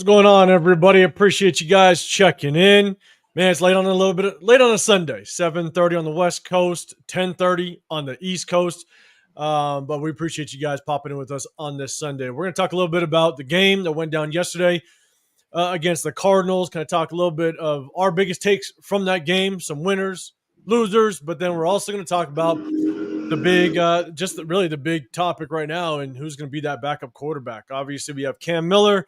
What's going on, everybody? Appreciate you guys checking in. Man, it's late on late on a Sunday. 7:30 on the West Coast, 10:30 on the East Coast. But we appreciate you guys popping in with us on this Sunday. We're going to talk a little bit about the game that went down yesterday against the Cardinals. Kind of talk a little bit of our biggest takes from that game, some winners, losers, but then we're also going to talk about the big, really the big topic right now, and who's going to be that backup quarterback. Obviously, we have Cam Miller.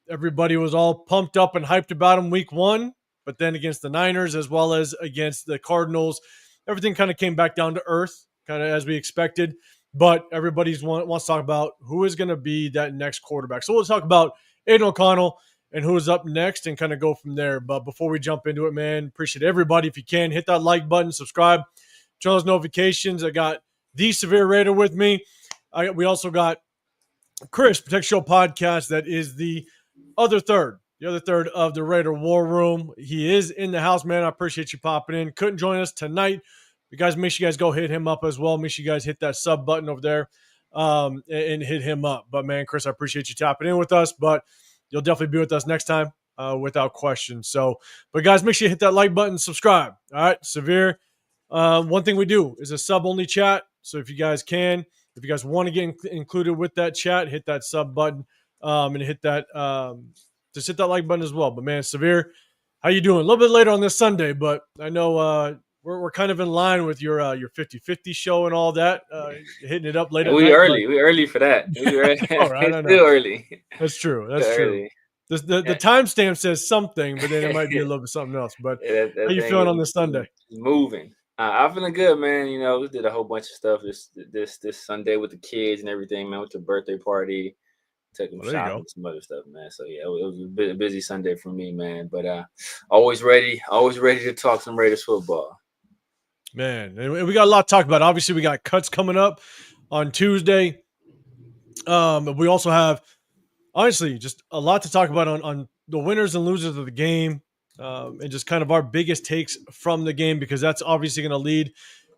Everybody was all pumped up and hyped about him week one, but then against the Niners as well as against the Cardinals, everything kind of came back down to earth, kind of as we expected. But everybody wants to talk about who is going to be that next quarterback. So we'll talk about Aidan O'Connell and who is up next and kind of go from there. But before we jump into it, man, appreciate everybody. If you can, hit that like button, subscribe, turn those notifications. I got the Severe Raider with me. We also got Chris, Protect Show Podcast. That is the other third of the Raider War Room. He is in the house, man. I appreciate you popping in. Couldn't join us tonight. You guys, make sure you guys go hit him up as well. Make sure you guys hit that sub button over there and hit him up. But, man, Chris, I appreciate you tapping in with us. But you'll definitely be with us next time without question. So, but, guys, make sure you hit that like button, subscribe. All right, Severe. One thing we do is a sub-only chat. So if you guys want to get included with that chat, hit that sub button and hit that just hit that like button as well. But, man, Severe, how you doing? A little bit later on this Sunday, but I know we're kind of in line with your 50-50 show and all that, hitting it up later. We early for that. We early. All right, I know. Still early. That's true. That's true. The timestamp says something, but then it might be a little bit something else. But how you feeling on this Sunday? Moving. I'm feeling good, man. You know, we did a whole bunch of stuff this Sunday with the kids and everything, man. Went to a birthday party, took them shopping, some other stuff, man. So yeah, it was a busy Sunday for me, man. But always ready to talk some Raiders football. Man, and we got a lot to talk about. Obviously, we got cuts coming up on Tuesday. But we also have, honestly, just a lot to talk about on the winners and losers of the game. And just kind of our biggest takes from the game, because that's obviously going to lead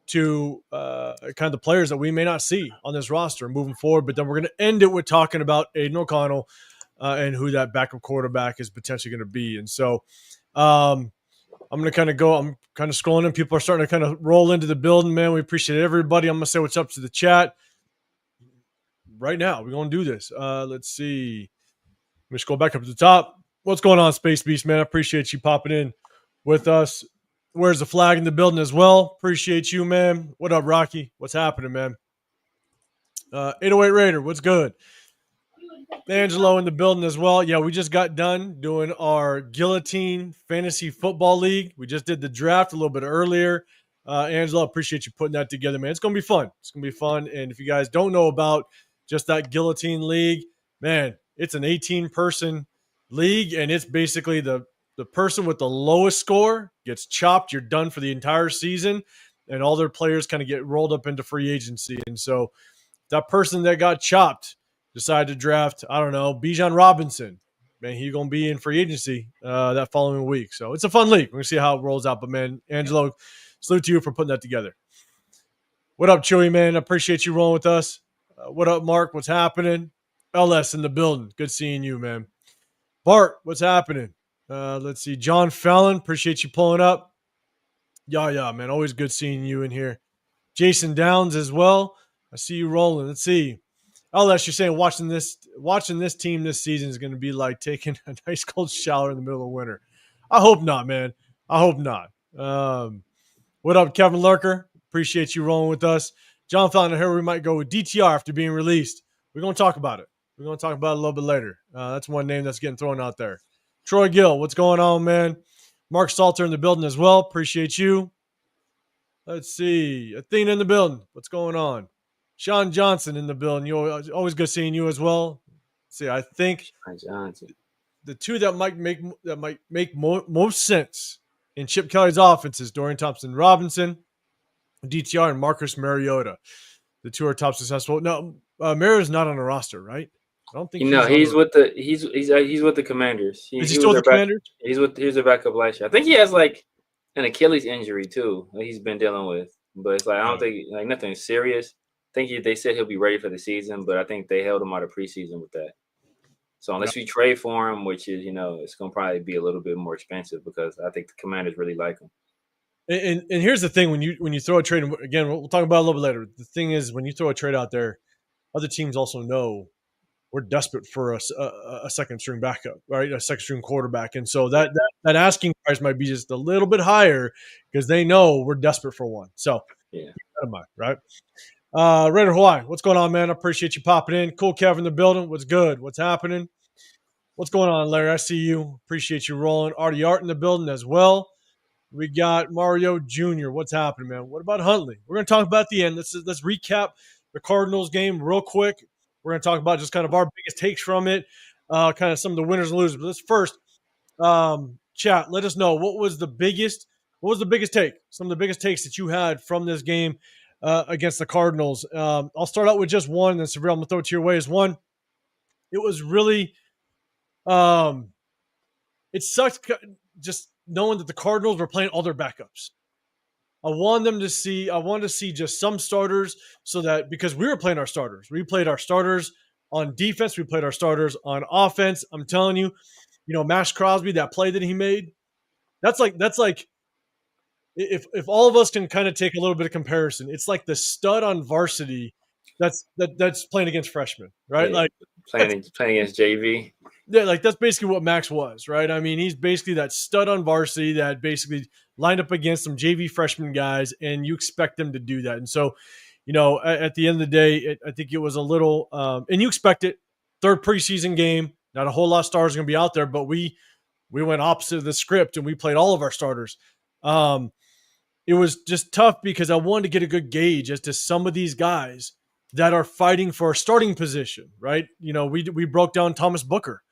to kind of the players that we may not see on this roster moving forward. But then we're going to end it with talking about Aidan O'Connell and who that backup quarterback is potentially going to be. And so I'm going to kind of go – I'm kind of scrolling in. People are starting to kind of roll into the building, man. We appreciate everybody. I'm going to say what's up to the chat right now. We're going to do this. Let's see. Let me just go back up to the top. What's going on, Space Beast, man? I appreciate you popping in with us. Where's the flag in the building as well? Appreciate you, man. What up, Rocky? What's happening, man? 808 Raider, what's good? Angelo in the building as well. Yeah, we just got done doing our Guillotine Fantasy Football League. We just did the draft a little bit earlier. Angelo, appreciate you putting that together, man. It's going to be fun. It's going to be fun. And if you guys don't know about just that Guillotine League, man, it's an 18-person league, and it's basically the person with the lowest score gets chopped. You're done for the entire season, and all their players kind of get rolled up into free agency. And so that person that got chopped decided to draft, I don't know, Bijan Robinson. Man, he's going to be in free agency that following week. So it's a fun league. We're going to see how it rolls out. But, man, Angelo, salute to you for putting that together. What up, Chewy, man? I appreciate you rolling with us. What up, Mark? What's happening? LS in the building. Good seeing you, man. Bart, what's happening? Let's see. John Fallon, appreciate you pulling up. Yeah, man. Always good seeing you in here. Jason Downs as well. I see you rolling. Let's see. LS, you're saying watching this team this season is going to be like taking a nice cold shower in the middle of winter. I hope not, man. I hope not. What up, Kevin Lurker? Appreciate you rolling with us. John Fallon, I heard we might go with DTR after being released. We're going to talk about it. We're going to talk about it a little bit later. That's one name that's getting thrown out there. Troy Gill, what's going on, man? Mark Salter in the building as well. Appreciate you. Let's see. Athena in the building. What's going on? Sean Johnson in the building. You always good seeing you as well. Let's see, I think the two that might make most sense in Chip Kelly's offense is Dorian Thompson-Robinson, DTR, and Marcus Mariota. The two are top successful. No, Mariota's not on the roster, right? I don't think he's with the Commanders. Is he still with the Commanders? He was a backup last year. I think he has like an Achilles injury too that he's been dealing with. But it's like I don't think like nothing serious. I think they said he'll be ready for the season, but I think they held him out of preseason with that. So unless we trade for him, which is, it's going to probably be a little bit more expensive because I think the Commanders really like him. And here's the thing: when you throw a trade, again, we'll talk about it a little bit later. The thing is, when you throw a trade out there, other teams also know we're desperate for a second string backup, right? A second string quarterback, and so that asking price might be just a little bit higher because they know we're desperate for one. So yeah, keep that in mind, right? Raider Hawaii, what's going on, man? I appreciate you popping in. Cool, Kevin in the building. What's good? What's happening? What's going on, Larry? I see you. Appreciate you rolling. Artie Art in the building as well. We got Mario Jr. What's happening, man? What about Huntley? We're going to talk about the end. Let's recap the Cardinals game real quick. We're going to talk about just kind of our biggest takes from it, kind of some of the winners and losers. But let's first, chat. Let us know what was the biggest take. Some of the biggest takes that you had from this game against the Cardinals. I'll start out with just one, and then Severe, I'm going to throw it to your way. Is one. It was really, it sucked just knowing that the Cardinals were playing all their backups. I wanted to see just some starters so that, because we were playing our starters. We played our starters on defense. We played our starters on offense. I'm telling you, Max Crosby, that play that he made, that's like if all of us can kind of take a little bit of comparison, it's like the stud on varsity that's playing against freshmen, right? Yeah, like playing against JV. Yeah, like that's basically what Max was, right? I mean, he's basically that stud on varsity that basically lined up against some JV freshman guys, and you expect them to do that. And so, at the end of the day, I think it was a little, and you expect it. Third preseason game, not a whole lot of stars are going to be out there, but we went opposite of the script and we played all of our starters. It was just tough because I wanted to get a good gauge as to some of these guys that are fighting for a starting position, right? We broke down Thomas Booker.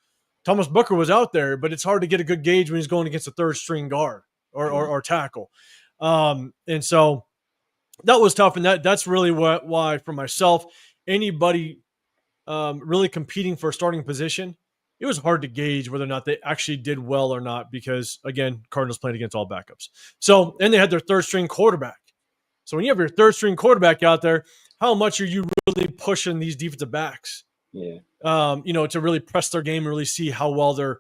Thomas Booker was out there, but it's hard to get a good gauge when he's going against a third string guard or tackle. And so that was tough. And that's really why for myself, anybody really competing for a starting position, it was hard to gauge whether or not they actually did well or not, because again, Cardinals played against all backups. So, and they had their third string quarterback. So when you have your third string quarterback out there, how much are you really pushing these defensive backs? Yeah. To really press their game and really see how well they're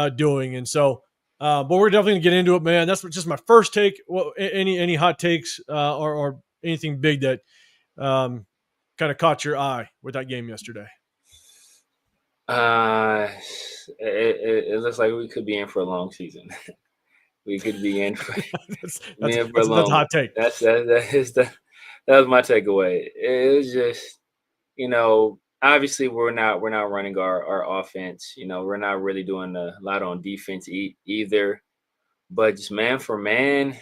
doing. And so, but we're definitely gonna get into it, man. That's just my first take. Well, any hot takes or anything big that kind of caught your eye with that game yesterday? It looks like we could be in for a long season. We could be in for that's a hot take. That was my takeaway. It was just, obviously we're not running our offense. We're not really doing a lot on defense either. But just man for man,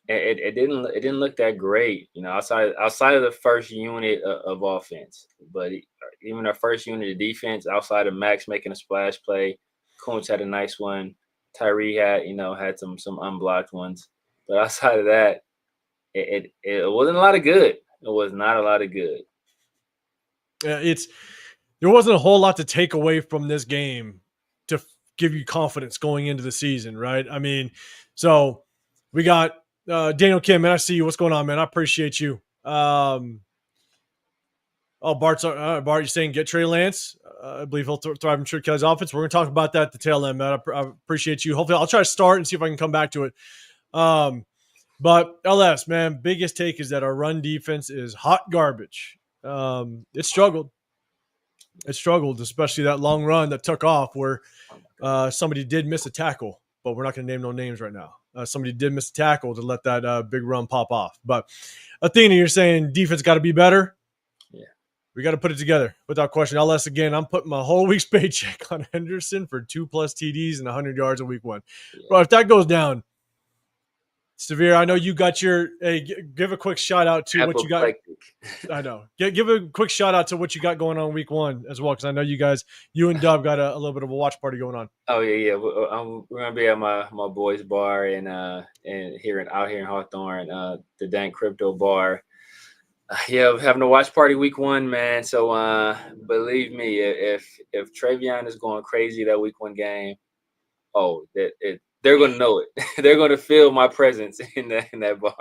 it didn't look that great. Outside of the first unit of offense, but even our first unit of defense, outside of Max making a splash play, Kuntz had a nice one. Tyree had some unblocked ones, but outside of that, it wasn't a lot of good. It was not a lot of good. There wasn't a whole lot to take away from this game to give you confidence going into the season, right? I mean, so we got Daniel Kim, man. I see you. What's going on, man? I appreciate you. Bart, you're saying get Trey Lance. I believe he'll thrive in Trick Kelly's offense. We're going to talk about that at the tail end, man. I appreciate you. Hopefully, I'll try to start and see if I can come back to it. But LS, man, biggest take is that our run defense is hot garbage. It struggled. It struggled, especially that long run that took off where somebody did miss a tackle, but we're not going to name no names right now. Somebody did miss a tackle to let that big run pop off. But Athena, you're saying defense got to be better? Yeah. We got to put it together without question. LS, again, I'm putting my whole week's paycheck on Henderson for 2+ TDs and 100 yards in week one. Yeah. Bro, if that goes down, Severe, I know you got your give a quick shout out to what you got. I know. Give a quick shout out to what you got going on week one as well, because I know you and Dub got a little bit of a watch party going on. Oh yeah. We're gonna be at my boys' bar and out here in Hawthorne, the Dank Crypto Bar. Yeah, having a watch party week one, man. So believe me, if Travion is going crazy that week one game, they're going to know it. They're going to feel my presence in that bar.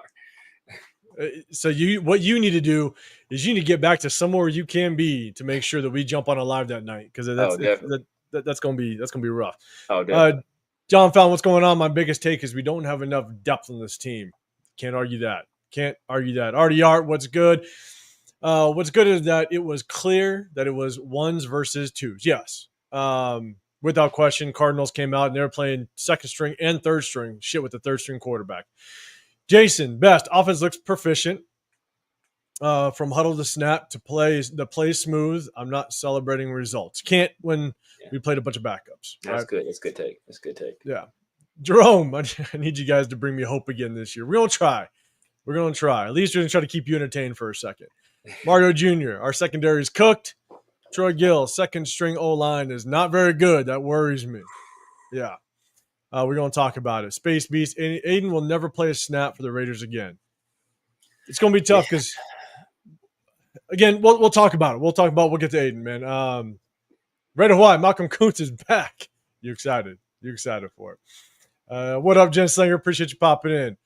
So what you need to do is you need to get back to somewhere you can be to make sure that we jump on a live that night, because that's gonna be rough. Oh, definitely. John Fallon, what's going on? My biggest take is we don't have enough depth on this team. Can't argue that. RDR, what's good? What's good is that it was clear that it was ones versus twos. Yes. Without question, Cardinals came out and they were playing second string and third string. Shit with the third string quarterback. Jason, best. Offense looks proficient. From huddle to snap to play smooth. I'm not celebrating results. Can't when we played a bunch of backups. That's right? good. That's good take. That's good take. Yeah. Jerome, I need you guys to bring me hope again this year. We're going to try. At least we're going to try to keep you entertained for a second. Mario Jr., our secondary is cooked. Troy Gill, second string O-line is not very good. That worries me. Yeah. We're going to talk about it. Space Beast, Aidan will never play a snap for the Raiders again. It's going to be tough because, again, we'll talk about it. We'll get to Aidan, man. Red Hawaii, Malcolm Kuntz is back. You excited? You excited for it? What up, Jen Slinger? Appreciate you popping in.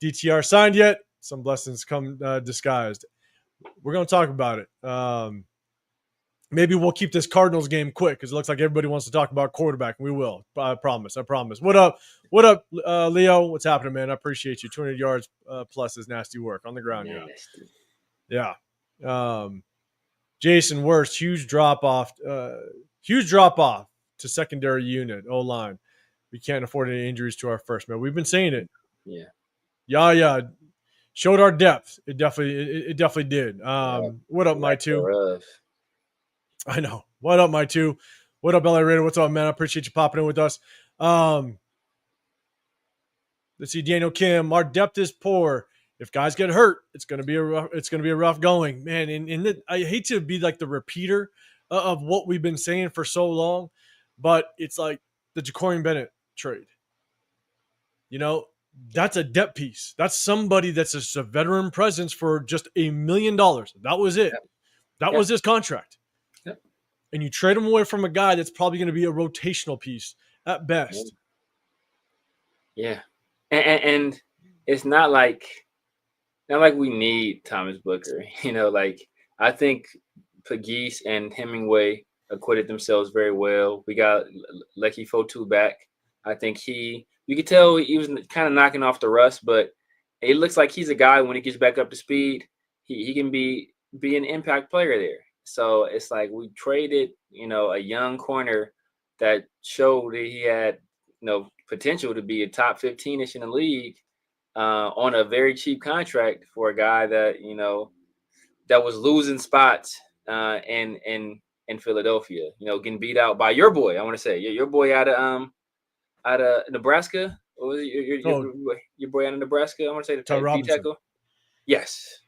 DTR signed yet? Some blessings come disguised. We're going to talk about it. Maybe we'll keep this Cardinals game quick because it looks like everybody wants to talk about quarterback. We will. I promise. What up, Leo? What's happening, man? I appreciate you. 200 yards plus is nasty work on the ground. Yeah. Jason Worst, huge drop off to secondary unit, O-line. We can't afford any injuries to our first man. We've been saying it. Yeah. Showed our depth. It definitely did. What up, my two? I know. What up, my two? What up, LA Raider? What's up, man? I appreciate you popping in with us. Let's see, Daniel Kim. Our depth is poor. If guys get hurt, it's gonna be a rough going, man. And I hate to be like the repeater of what we've been saying for so long, but it's like the Ja'Cory Bennett trade. You know, that's a depth piece. That's somebody that's just a veteran presence for just $1 million. That was it. That was his contract. And you trade him away from a guy that's probably going to be a rotational piece at best. Yeah. And it's not like we need Thomas Booker. You know, like I think Pegues and Hemingway acquitted themselves very well. We got Lecky Fotu back. I think you could tell he was kind of knocking off the rust, but it looks like he's a guy when he gets back up to speed, he can be an impact player there. So it's like we traded, a young corner that showed that he had, potential to be a top 15-ish in the league on a very cheap contract for a guy that, that was losing spots in Philadelphia, getting beat out by your boy. I want to say your boy out of Nebraska. What was it? Your boy out of Nebraska? I want to say the tackle. Yes.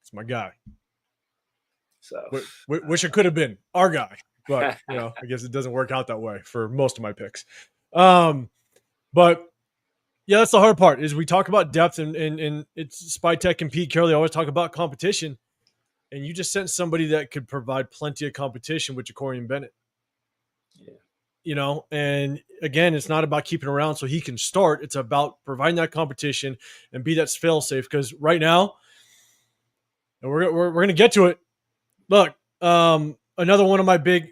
It's my guy. So wish it could have been our guy, but I guess it doesn't work out that way for most of my picks. But yeah, that's the hard part is we talk about depth and it's Spytech and Pete Carroll. They always talk about competition, and you just sent somebody that could provide plenty of competition with Ja'Cory Bennett. Yeah. And again, it's not about keeping around so he can start. It's about providing that competition and be that fail safe. Because right now, and we're going to get to it. Look, another one of my big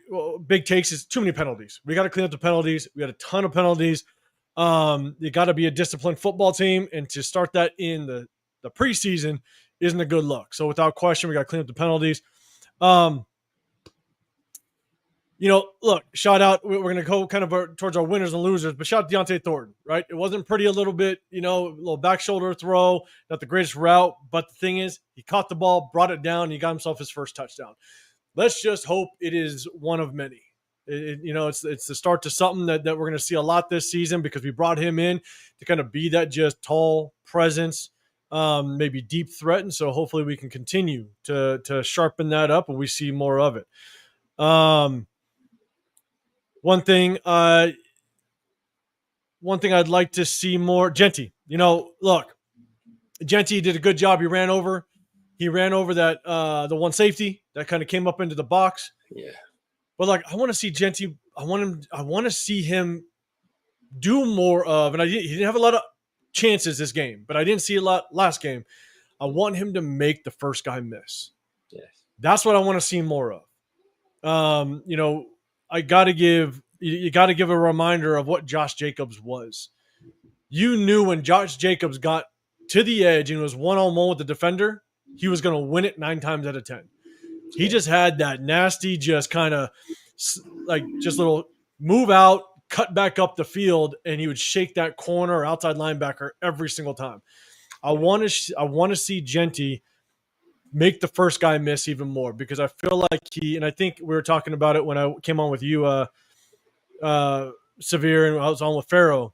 takes is too many penalties. We got to clean up the penalties. We got a ton of penalties. You got to be a disciplined football team, and to start that in the preseason isn't a good look. So without question, we got to clean up the penalties. Look, shout out. We're going to go kind of towards our winners and losers, but shout out Deontay Thornton, right? It wasn't pretty a little bit, a little back shoulder throw, not the greatest route, but the thing is, he caught the ball, brought it down, and he got himself his first touchdown. Let's just hope it is one of many. It's the start to something that we're going to see a lot this season because we brought him in to kind of be that just tall presence, maybe deep threat, and so hopefully we can continue to sharpen that up and we see more of it. One thing I'd like to see more, Genty. Look, Genty did a good job. He ran over that the one safety that kind of came up into the box. Yeah. But I want to see Genty. I want to see him do more of, and he didn't have a lot of chances this game, but I didn't see a lot last game. I want him to make the first guy miss. Yes. That's what I want to see more of. I got to give a reminder of what Josh Jacobs was. You knew when Josh Jacobs got to the edge and was one-on-one with the defender, he was going to win it 9 times out of 10. He just had that nasty, just kind of like just little move out, cut back up the field, and he would shake that corner or outside linebacker every single time. I want to see Genty make the first guy miss even more, because I feel like and I think we were talking about it when I came on with you, Severe, and I was on with Pharaoh,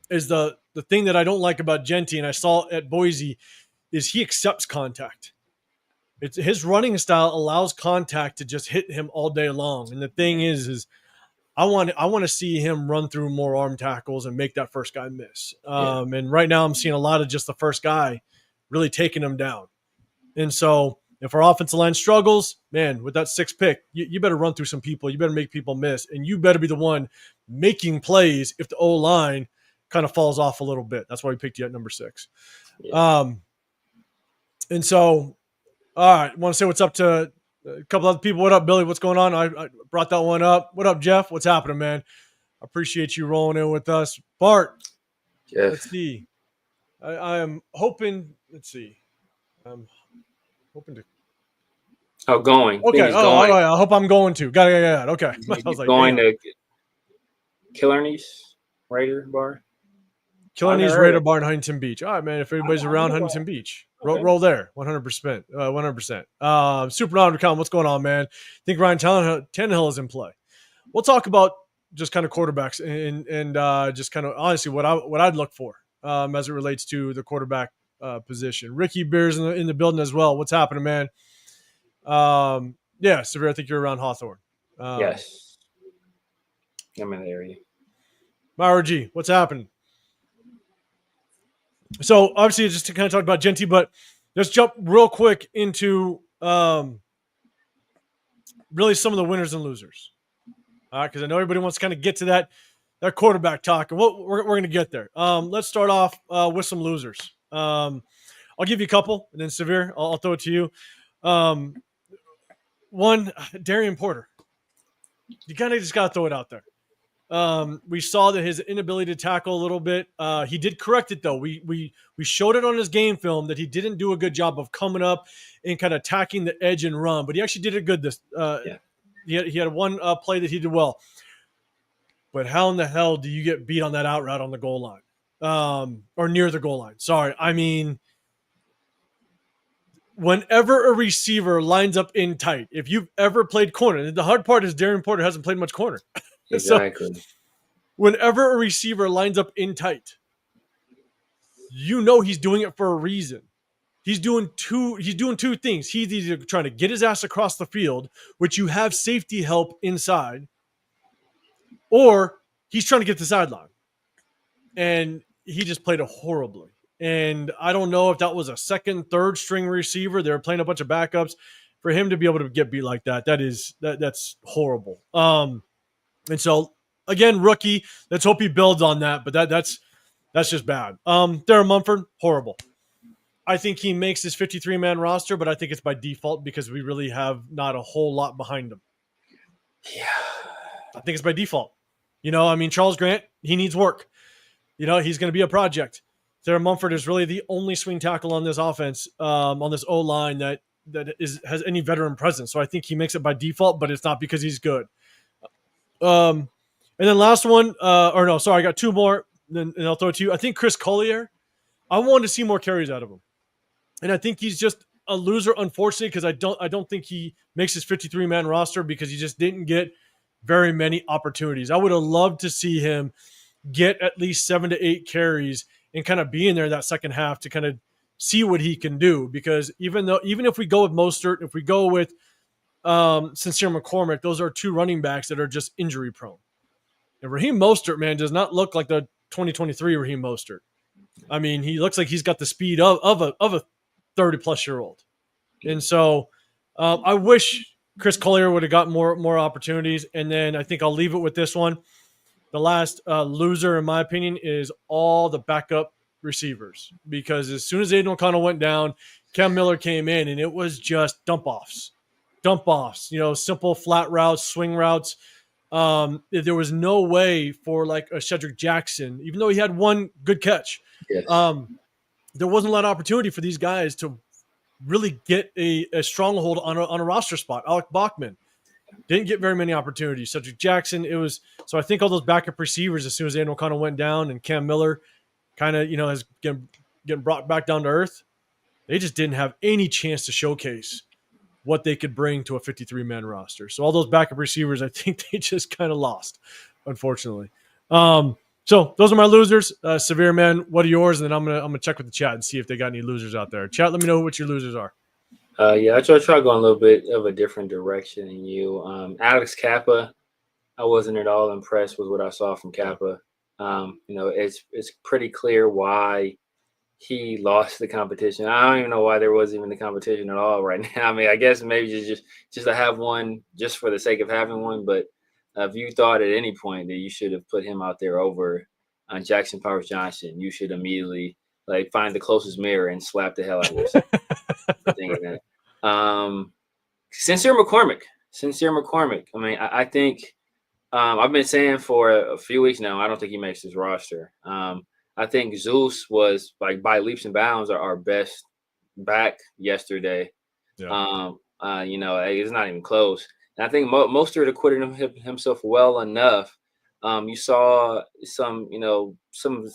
is the thing that I don't like about Genty, and I saw at Boise, is he accepts contact. It's his running style allows contact to just hit him all day long. And the thing is I want to see him run through more arm tackles and make that first guy miss. And right now I'm seeing a lot of just the first guy really taking him down. And so if our offensive line struggles, man, with that 6th pick, you better run through some people. You better make people miss, and you better be the one making plays if the O-line kind of falls off a little bit. That's why we picked you at number 6. Yeah. And so, all right, I want to say what's up to a couple other people. What up, Billy? What's going on? I brought that one up. What up, Jeff? What's happening, man? I appreciate you rolling in with us. Bart, Jeff. Let's see. I am hoping, let's see. I'm hoping to. Oh, going. Okay. Oh, going. I hope I'm going to. Got it. Okay. I was like, going to Killarney's Raider Bar. Killarney's Raider Bar in Huntington Beach. All right, man. If everybody's around Huntington Beach, okay. roll there. 100%. 100%. Super Undercom, what's going on, man? I think Ryan Tannehill is in play. We'll talk about just kind of quarterbacks and just kind of honestly what I'd look for as it relates to the quarterback position. Ricky Beers in the building as well. What's happening, man? Yeah, Severe, I think you're around Hawthorne. Yes. I'm in the area. Myra G, what's happening? So obviously just to kind of talk about Genty, but let's jump real quick into really some of the winners and losers. All right, because I know everybody wants to kind of get to that quarterback talk, and we're going to get there. Let's start off with some losers. I'll give you a couple, and then Severe, I'll throw it to you. One, Darian Porter. You kind of just got to throw it out there. We saw that his inability to tackle a little bit. He did correct it though. We showed it on his game film that he didn't do a good job of coming up and kind of attacking the edge and run, but he actually did it good. He had one play that he did well. But how in the hell do you get beat on that out route on the goal line, or near the goal line? Sorry, I mean, whenever a receiver lines up in tight, if you've ever played corner, the hard part is Darian Porter hasn't played much corner. Exactly. So, whenever a receiver lines up in tight, you know he's doing it for a reason. He's doing two things. He's either trying to get his ass across the field, which you have safety help inside, or he's trying to get the sideline. And he just played it horribly. And I don't know if that was a second, third string receiver. They were playing a bunch of backups. For him to be able to get beat like that's horrible. And so, again, rookie, let's hope he builds on that, but that's just bad. Darren Mumford, horrible. I think he makes his 53-man roster, but I think it's by default because we really have not a whole lot behind him. Yeah. I think it's by default. Charles Grant, he needs work. He's going to be a project. Darren Mumford is really the only swing tackle on this offense, on this O-line that has any veteran presence. So I think he makes it by default, but it's not because he's good. And then last one, I got two more, and I'll throw it to you. I think Chris Collier, I wanted to see more carries out of him. And I think he's just a loser, unfortunately, because I don't think he makes his 53-man roster because he just didn't get very many opportunities. I would have loved to see him get at least 7 to 8 carries and kind of be in there that second half to kind of see what he can do. Because even if we go with Mostert, if we go with Sincere McCormick, those are two running backs that are just injury prone. And Raheem Mostert, man, does not look like the 2023 Raheem Mostert. I mean, he looks like he's got the speed of a 30-plus year old. And so I wish Chris Collier would have got more opportunities. And then I think I'll leave it with this one. The last loser, in my opinion, is all the backup receivers. Because as soon as Aidan O'Connell went down, Cam Miller came in, and it was just dump-offs. Simple flat routes, swing routes. There was no way for like a Cedric Jackson, even though he had one good catch. Yes. There wasn't a lot of opportunity for these guys to really get a stronghold on a roster spot. Alec Bachman didn't get very many opportunities. Cedric Jackson, it was so I think all those backup receivers, as soon as Aidan O'Connell went down and Cam Miller kind of has getting brought back down to earth, they just didn't have any chance to showcase what they could bring to a 53-man roster. So all those backup receivers, I think they just kind of lost, unfortunately. So those are my losers. Severe man, what are yours? And then I'm gonna check with the chat and see if they got any losers out there. Chat, let me know what your losers are. Yeah, I try going a little bit of a different direction than you. Alex Kappa, I wasn't at all impressed with what I saw from Kappa. It's pretty clear why he lost the competition. I don't even know why there was even the competition at all right now. I mean, I guess maybe just to have one just for the sake of having one. But if you thought at any point that you should have put him out there over Jackson Powers Johnson, you should immediately find the closest mirror and slap the hell out of yourself for thinking that. Sincere McCormick. I mean, I think I've been saying for a few weeks now, I don't think he makes his roster. I think Zeus was by leaps and bounds our best back yesterday. Yeah. It's not even close. And I think Mostert acquitted himself well enough. You saw some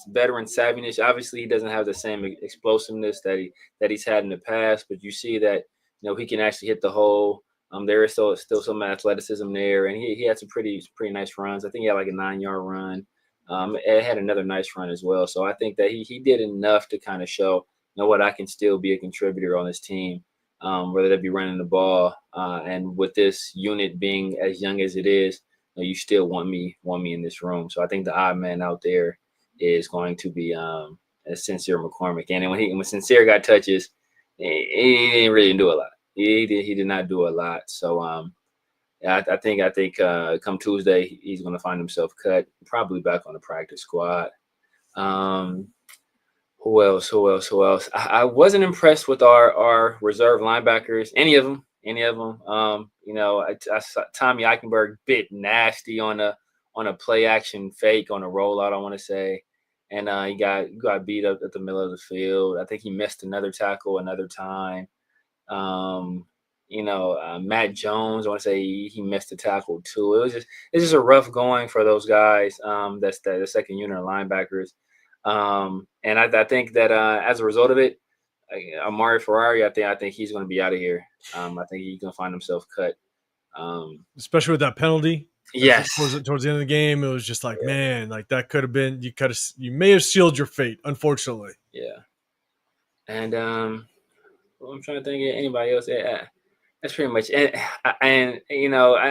veteran savviness. Obviously, he doesn't have the same explosiveness that he's had in the past, but you see that he can actually hit the hole. There is still some athleticism there, and he had some pretty nice runs. I think he had like a 9-yard run. It had another nice run as well. So I think that he did enough to kind of show, what, I can still be a contributor on this team, whether that be running the ball. And with this unit being as young as it is, you still want me in this room. So I think the odd man out there is going to be a Sincere McCormick. And when Sincere got touches, he didn't really do a lot. He did not do a lot. So I think come Tuesday he's going to find himself cut, probably back on the practice squad. Who else? I wasn't impressed with our reserve linebackers. Any of them. I saw Tommy Eichenberg bit nasty on a play action fake on a rollout, I want to say, and he got beat up at the middle of the field. I think he missed another tackle another time. Matt Jones, I want to say he missed a tackle too. It's just a rough going for those guys. That's the second unit of linebackers. And I think that as a result of it, Amari Ferrari, I think he's going to be out of here. I think he's going to find himself cut. Especially with that penalty. Yes. Towards the end of the game, it was just like, man, that could have been, you may have sealed your fate, unfortunately. Yeah. And I'm trying to think of anybody else. That's pretty much it. And I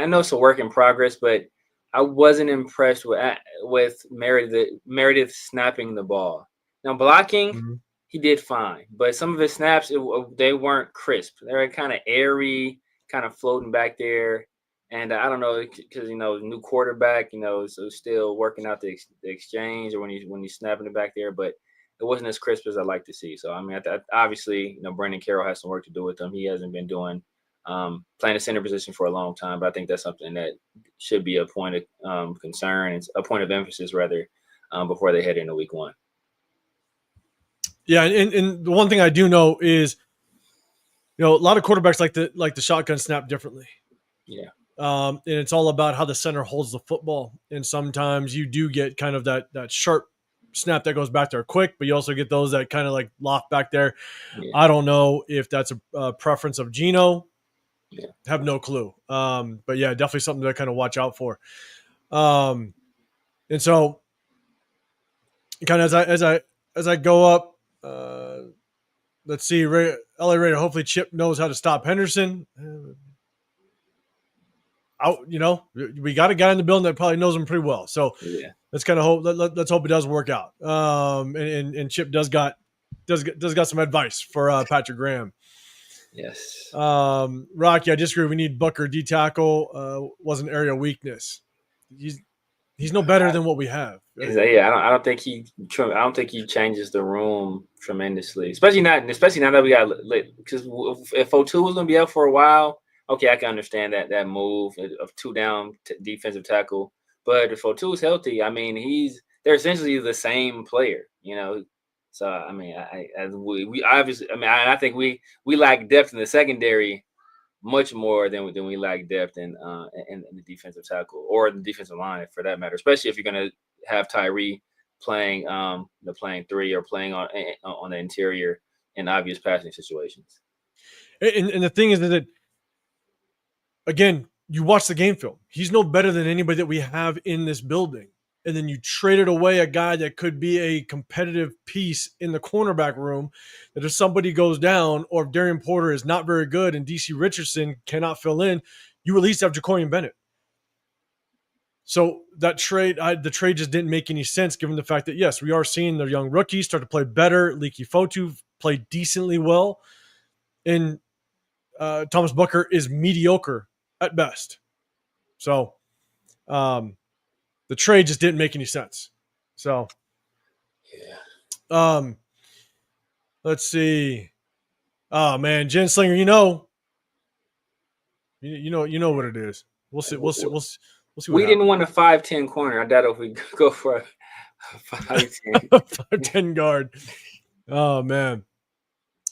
know it's a work in progress, but I wasn't impressed with Meredith snapping the ball. Now blocking, he did fine, but some of his snaps they weren't crisp. They were kind of airy, kind of floating back there. And I don't know, because new quarterback, so still working out the exchange or when he's snapping it back there, but it wasn't as crisp as I'd like to see. So I mean, obviously, Brandon Carroll has some work to do with him. He hasn't been doing playing a center position for a long time, but I think that's something that should be a point of concern and a point of emphasis rather before they head into week 1. Yeah, and the one thing I do know is, a lot of quarterbacks like the shotgun snap differently. Yeah. And it's all about how the center holds the football. And sometimes you do get kind of that sharp snap that goes back there quick, but you also get those that kind of loft back there. Yeah. I don't know if that's a preference of Gino. Yeah. Have no clue. But yeah, definitely something to kind of watch out for. And so kind of as I go up, let's see, LA Raider, hopefully Chip knows how to stop Henderson. We got a guy in the building that probably knows him pretty well. So let's kind of hope. Let's hope it does work out. And Chip does got some advice for Patrick Graham. Yes. Rocky, I disagree. We need Booker D tackle. Was an area weakness. He's no better than what we have. Yeah, I don't think he changes the room tremendously. Especially now that we got, because if O2 was going to be out for a while, okay, I can understand that move of 2 down defensive tackle. But if O'Toole's healthy, I mean, they're essentially the same player, you know. So I mean, we obviously, I mean, I think we lack depth in the secondary much more than we lack depth in the defensive tackle or the defensive line for that matter. Especially if you're going to have Tyree playing playing 3 or playing on the interior in obvious passing situations. And the thing is that, again, you watch the game film. He's no better than anybody that we have in this building. And then you traded away a guy that could be a competitive piece in the cornerback room. That if somebody goes down or if Darian Porter is not very good and DC Richardson cannot fill in, you at least have Jacorian Bennett. So that trade, the trade just didn't make any sense given the fact that, yes, we are seeing the young rookies start to play better. Leaky Fotu played decently well. And Thomas Booker is mediocre at best. So the trade just didn't make any sense. So let's see. Oh man, Jen Slinger, you know what it is. We'll see. We'll see. We didn't want a 5'10" corner. I doubt if we go for a 5'10". 5'10" guard. Oh man.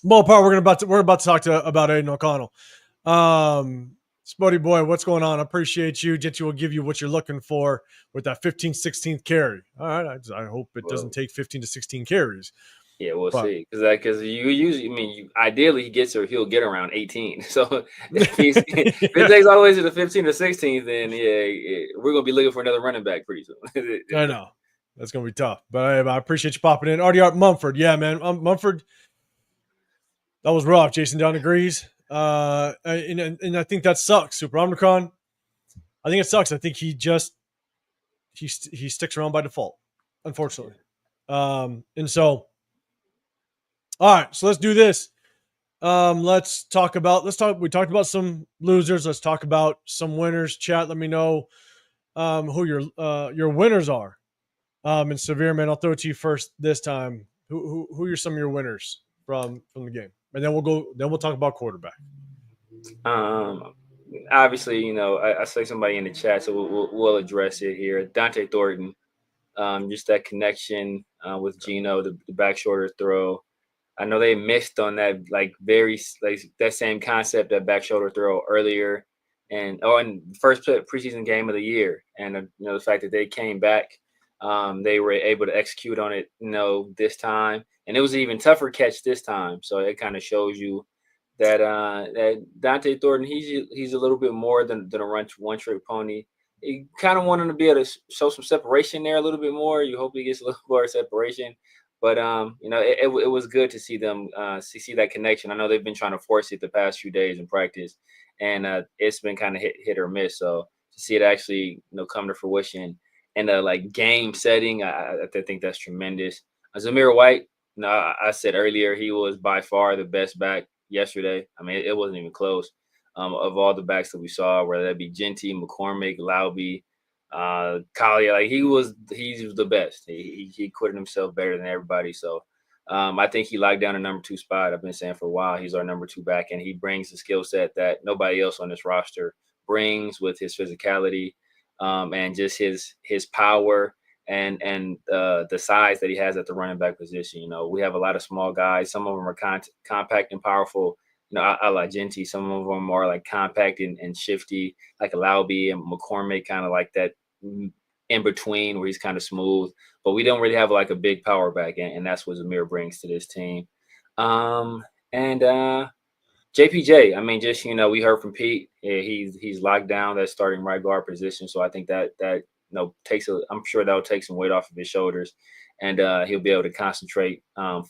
Ballpark, we're about to talk about Aidan O'Connell. Spuddy boy, what's going on? I appreciate you. Genty will give you what you're looking for with that 15th, 16th carry. All right. I hope it doesn't take 15 to 16 carries. Yeah, we'll see. Because you usually, I mean, ideally he'll get around 18. So if it takes all the way to the 15 to 16, then we're gonna be looking for another running back pretty soon. I know that's gonna be tough, but I appreciate you popping in. RDR Mumford, yeah, man, Mumford. That was rough. Jason Down agrees. And I think that sucks. Super Omicron. I think it sucks. I think he sticks around by default, unfortunately. And so, all right. So let's do this. We talked about some losers. Let's talk about some winners. Chat. Let me know who your winners are. And Severe, man, I'll throw it to you first this time. Who are some of your winners from the game? And then we'll talk about quarterback. Obviously, I say somebody in the chat, so we'll address it here. Dante Thornton, just that connection with Geno, the back shoulder throw. I know they missed on that that same concept, that back shoulder throw earlier, and first preseason game of the year, and the fact that they came back, they were able to execute on it, this time, and it was an even tougher catch this time. So it kind of shows you that Dante Thornton, he's a little bit more than a one-trick pony. You kind of want him to be able to show some separation there a little bit more. You hope he gets a little more separation. But it was good to see them see that connection. I know they've been trying to force it the past few days in practice, and it's been kind of hit or miss. So to see it actually come to fruition in a game setting, I think that's tremendous. Zamir White, I said earlier he was by far the best back yesterday. I mean, it wasn't even close. Of all the backs that we saw, whether that be Genty, McCormick, Laube, Collier, he's the best. He acquitted himself better than everybody. So I think he locked down a number 2 spot. I've been saying for a while he's our number 2 back, and he brings the skill set that nobody else on this roster brings with his physicality and just his power and the size that he has at the running back position. We have a lot of small guys. Some of them are compact and powerful. I like Genty. Some of them are compact and shifty, like Laube, and McCormick, kind of like that in between where he's kind of smooth. But we don't really have a big power back, and that's what Zamir brings to this team. And JPJ, I mean, just we heard from Pete. Yeah, he's locked down that starting right guard position. So I think that I'm sure that'll take some weight off of his shoulders, and he'll be able to concentrate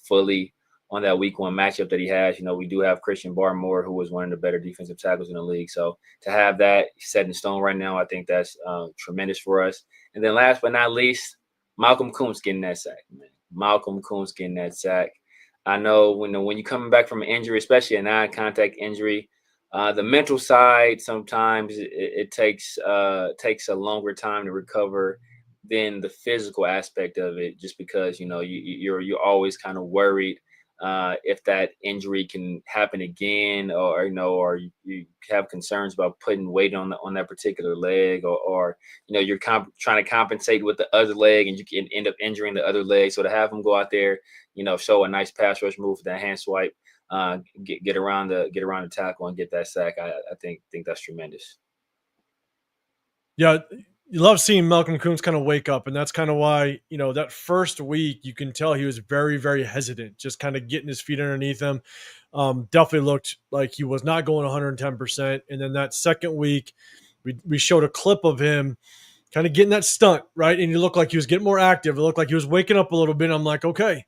fully on that week 1 matchup that he has. We do have Christian Barmore, who was one of the better defensive tackles in the league. So to have that set in stone right now, I think that's tremendous for us. And then last but not least, Malcolm Kuntz getting that sack, man. Malcolm Kuntz getting that sack. I know when you're coming back from an injury, especially a non-contact injury, the mental side sometimes it takes a longer time to recover than the physical aspect of it, just because you're always kind of worried if that injury can happen again, or or you have concerns about putting weight on that particular leg, or you're trying to compensate with the other leg, and you can end up injuring the other leg. So to have him go out there, show a nice pass rush move with that hand swipe, get around the tackle and get that sack, I think that's tremendous. Yeah, you love seeing Malcolm Koonce kind of wake up, and that's kind of why, that first week you can tell he was very, very hesitant, just kind of getting his feet underneath him. Definitely looked like he was not going 110%. And then that second week, we showed a clip of him kind of getting that stunt, right? And he looked like he was getting more active. It looked like he was waking up a little bit. I'm like, okay,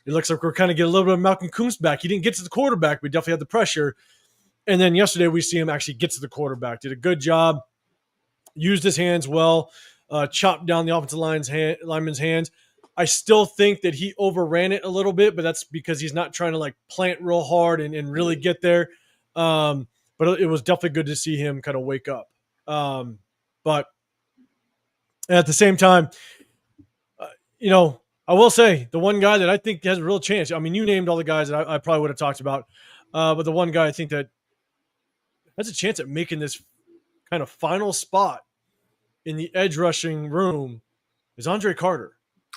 it looks like we're kind of getting a little bit of Malcolm Koonce back. He didn't get to the quarterback. We definitely had the pressure. And then yesterday we see him actually get to the quarterback. Did a good job. Used his hands well, chopped down the offensive lineman's hands. I still think that he overran it a little bit, but that's because he's not trying to like plant real hard and really get there. But it was definitely good to see him kind of wake up. But at the same time, I will say the one guy that I think has a real chance. I mean, you named all the guys that I probably would have talked about, but the one guy I think that has a chance at making this kind of final spot in the edge rushing room is Andre Carter.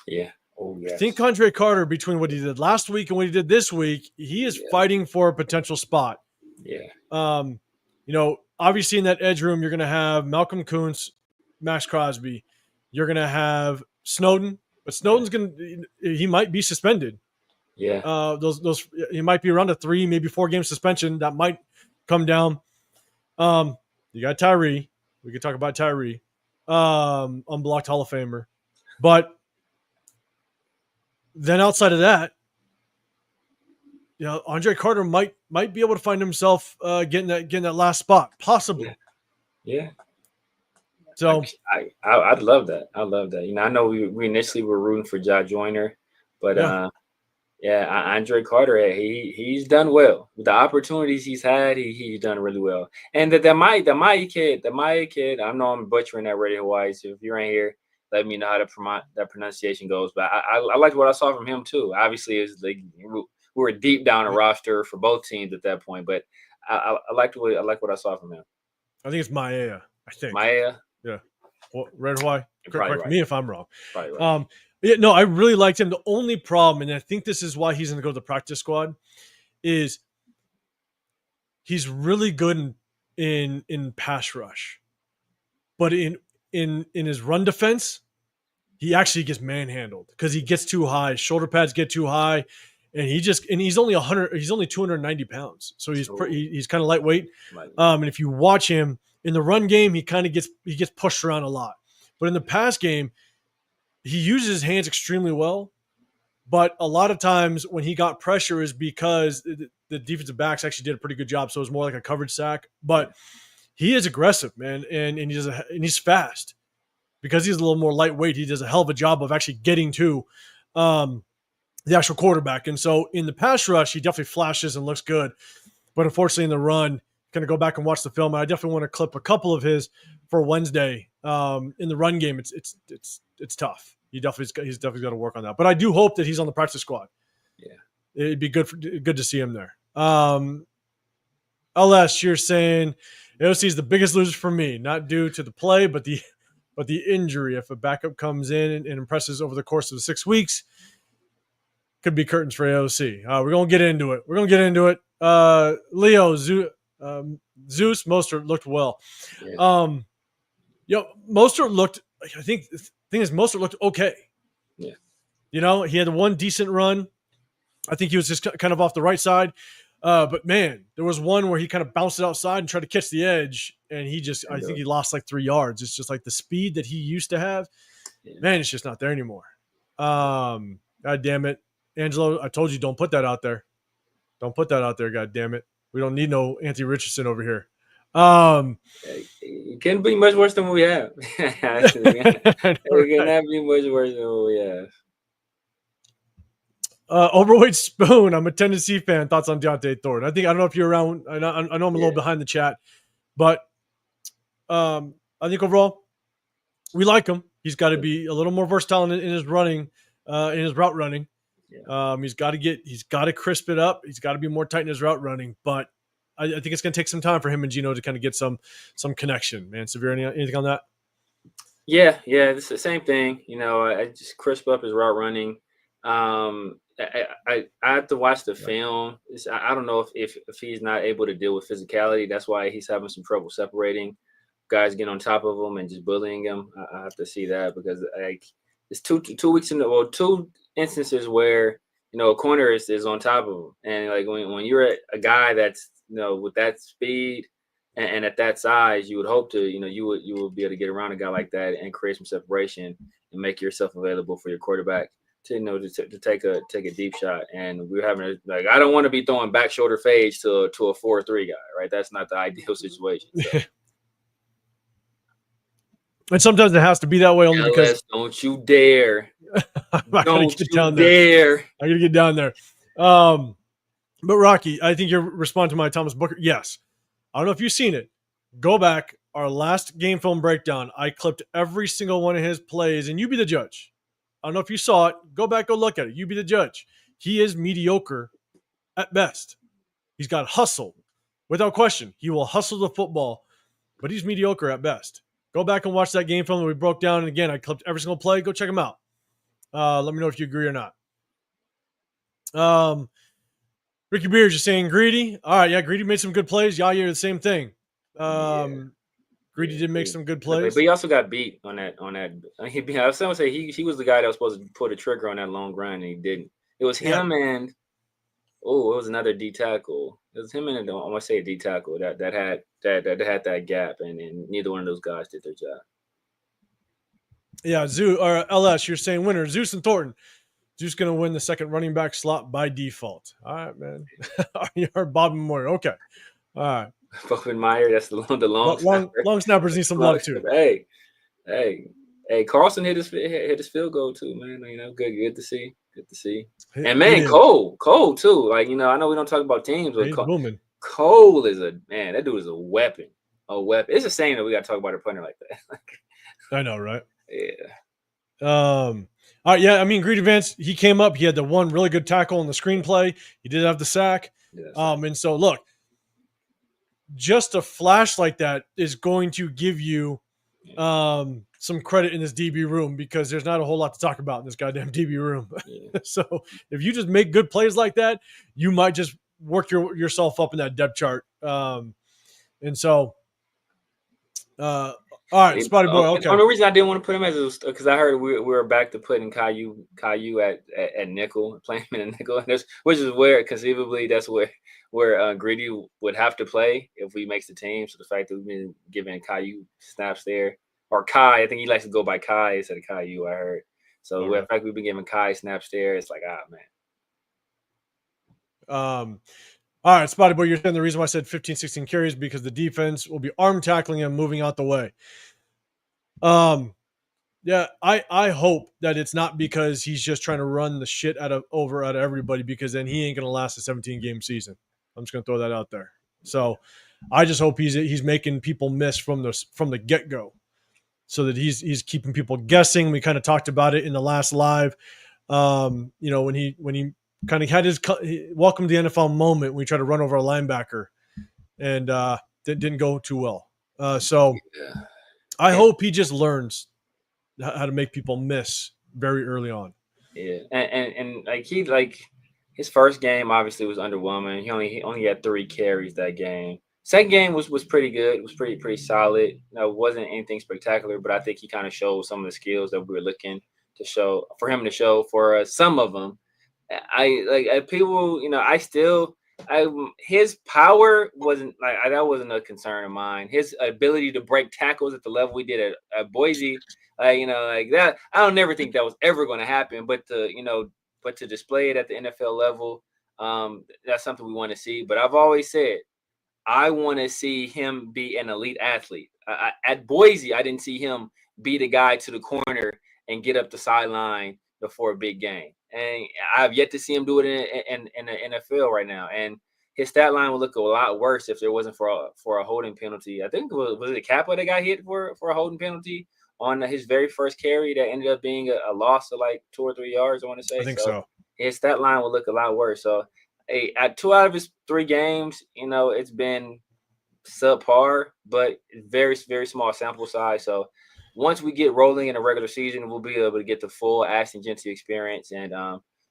Yeah. Oh, yes. I think Andre Carter, between what he did last week and what he did this week, he is fighting for a potential spot. Yeah. Obviously in that edge room, you're going to have Malcolm Koonce, Max Crosby. You're going to have Snowden, but Snowden's he might be suspended. Yeah. He might be around a 3, maybe 4 game suspension. That might come down. You got Tyree. We could talk about Tyree. Unblocked Hall of Famer. But then outside of that, Andre Carter might be able to find himself getting that last spot, possibly. Yeah. So I'd love that. I love that. I know we initially were rooting for Ja Joyner, but Andre Carter, he's done well with the opportunities he's had. He's done really well. And the Maya kid. I know I'm butchering that Radio Hawaii. So if you're in here, let me know how that pronunciation goes. But I liked what I saw from him too. Obviously, it's like we were deep down a roster for both teams at that point. But I liked what I saw from him. I think it's Maya. I think Maya. Yeah. Well, Radio Hawaii. Correct right. me if I'm wrong. Probably right. Yeah, no, I really liked him. The only problem, and I think this is why he's going to go to the practice squad, is he's really good in pass rush, but in his run defense, he actually gets manhandled because he gets too high. Shoulder pads get too high, and he's only 290 pounds, so he's kind of lightweight. And if you watch him in the run game, he gets pushed around a lot, but in the pass game, he uses his hands extremely well, but a lot of times when he got pressure is because the defensive backs actually did a pretty good job. So it was more like a coverage sack, but he is aggressive, man. And he's fast because he's a little more lightweight. He does a hell of a job of actually getting to the actual quarterback. And so in the pass rush, he definitely flashes and looks good, but unfortunately in the run, going to go back and watch the film. And I definitely want to clip a couple of his for Wednesday. In the run game, it's tough. He's definitely got to work on that. But I do hope that he's on the practice squad. Yeah, it'd be good to see him there. LS, you're saying AOC is the biggest loser for me, not due to the play, but the injury. If a backup comes in and impresses over the course of the 6 weeks, could be curtains for AOC. We're gonna get into it. Leo, Zeus, Mostert looked well. Yeah. Mostert looked. I think the thing is, Mostert looked okay. Yeah. He had one decent run. I think he was just kind of off the right side. But man, there was one where he kind of bounced it outside and tried to catch the edge, and I think he lost like 3 yards. It's just like the speed that he used to have. Yeah. Man, it's just not there anymore. God damn it, Angelo! I told you, don't put that out there. Don't put that out there. God damn it. We don't need no Anthony Richardson over here. It can't be much worse than what we have. It cannot be much worse than what we have. Overweight Spoon. I'm a Tennessee fan. Thoughts on Deontay Thornton? I don't know if you're around. I know I'm a little behind the chat, but I think overall we like him. He's got to be a little more versatile in his running, in his route running. Yeah. He's got to crisp it up. He's got to be more tight in his route running. But I think it's going to take some time for him and Geno to kind of get some connection. Man, Severe, anything on that? Yeah, it's the same thing. I just crisp up his route running. I have to watch the film. I don't know if he's not able to deal with physicality. That's why he's having some trouble separating. Guys get on top of him and just bullying him. I have to see that because it's two weeks in two instances where a corner is on top of him, and like when you're a guy that's with that speed. And at that size, you would hope to, you would be able to get around a guy like that and create some separation and make yourself available for your quarterback to, to take a deep shot. And we're having I don't want to be throwing back shoulder fades to a 4-3 guy, right? That's not the ideal situation. So. And sometimes it has to be that way only because don't you dare! Don't you dare! I gotta get down there. But Rocky, I think you're responding to my Thomas Booker. Yes. I don't know if you've seen it. Go back. Our last game film breakdown, I clipped every single one of his plays, and you be the judge. I don't know if you saw it. Go back, go look at it. You be the judge. He is mediocre at best. He's got hustle. Without question, he will hustle the football, but he's mediocre at best. Go back and watch that game film that we broke down. And again, I clipped every single play. Go check him out. Let me know if you agree or not. Ricky Beers just saying Greedy. All right, yeah, Greedy made some good plays. Yair, the same thing. Greedy did make some good plays, but he also got beat on that. I was going to say he was the guy that was supposed to pull the trigger on that long run, and he didn't. It was him and it was another D tackle. It was him and I want to say a D tackle that had that gap, and neither one of those guys did their job. Yeah, or LS, you're saying winner Zeus and Thornton. Zeus going to win the second running back slot by default. All right, man. You heard Bob Memorial. Okay. All right. Bob Meyer, that's the long snapper. Long snappers need some love too. Hey. Carlson hit his field goal too, man. Good to see. Good to see. And man, Cole too. Like, I know we don't talk about teams, but Cole is that dude is a weapon. A weapon. It's a shame that we got to talk about a punter like that. I know, right? Yeah. All right, yeah. I mean, Greedy Vance, he came up. He had the one really good tackle in the screenplay. He did have the sack. Yes. And so, look, just a flash like that is going to give you some credit in this DB room because there's not a whole lot to talk about in this goddamn DB room. Yeah. So if you just make good plays like that, you might just work yourself up in that depth chart. And so, all right, Spotty Boy. Okay. The only reason I didn't want to put him as because I heard we were back to putting Caillou at nickel, playing him in a nickel, which is where conceivably that's where Greedy would have to play if he makes the team. So the fact that we've been giving Caillou snaps there, or Kai, I think he likes to go by Kai instead of Caillou. I heard. So the fact we've been giving Kai snaps there, it's like man. All right, Spotty Boy, you're saying the reason why I said 15, 16 carries because the defense will be arm tackling him, moving out the way. Yeah, I hope that it's not because he's just trying to run the shit out of everybody because then he ain't going to last a 17-game season. I'm just going to throw that out there. So I just hope he's making people miss from the get-go so that he's keeping people guessing. We kind of talked about it in the last live. When he kind of had his welcome to the NFL moment when we tried to run over a linebacker, and that didn't go too well. I hope he just learns how to make people miss very early on. Yeah, and his first game obviously was underwhelming. He only had 3 carries that game. Second game was pretty good. It was pretty solid. It wasn't anything spectacular, but I think he kind of showed some of the skills that we were looking to show for him to show for us. Some of them. People, his power wasn't that wasn't a concern of mine. His ability to break tackles at the level we did at Boise, that, I don't never think that was ever going to happen. But to display it at the NFL level, that's something we want to see. But I've always said I want to see him be an elite athlete. At Boise, I didn't see him be the guy to the corner and get up the sideline before a big game. And I've yet to see him do it in the NFL right now. And his stat line would look a lot worse if there wasn't for a holding penalty. I think was it Kappa that got hit for a holding penalty on his very first carry that ended up being a loss of like 2 or 3 yards. I want to say. I think so. his stat line will look a lot worse. So, at 2 out of his 3 games, it's been subpar, but very, very small sample size. So, once we get rolling in a regular season, we'll be able to get the full Ashton Jeanty experience, and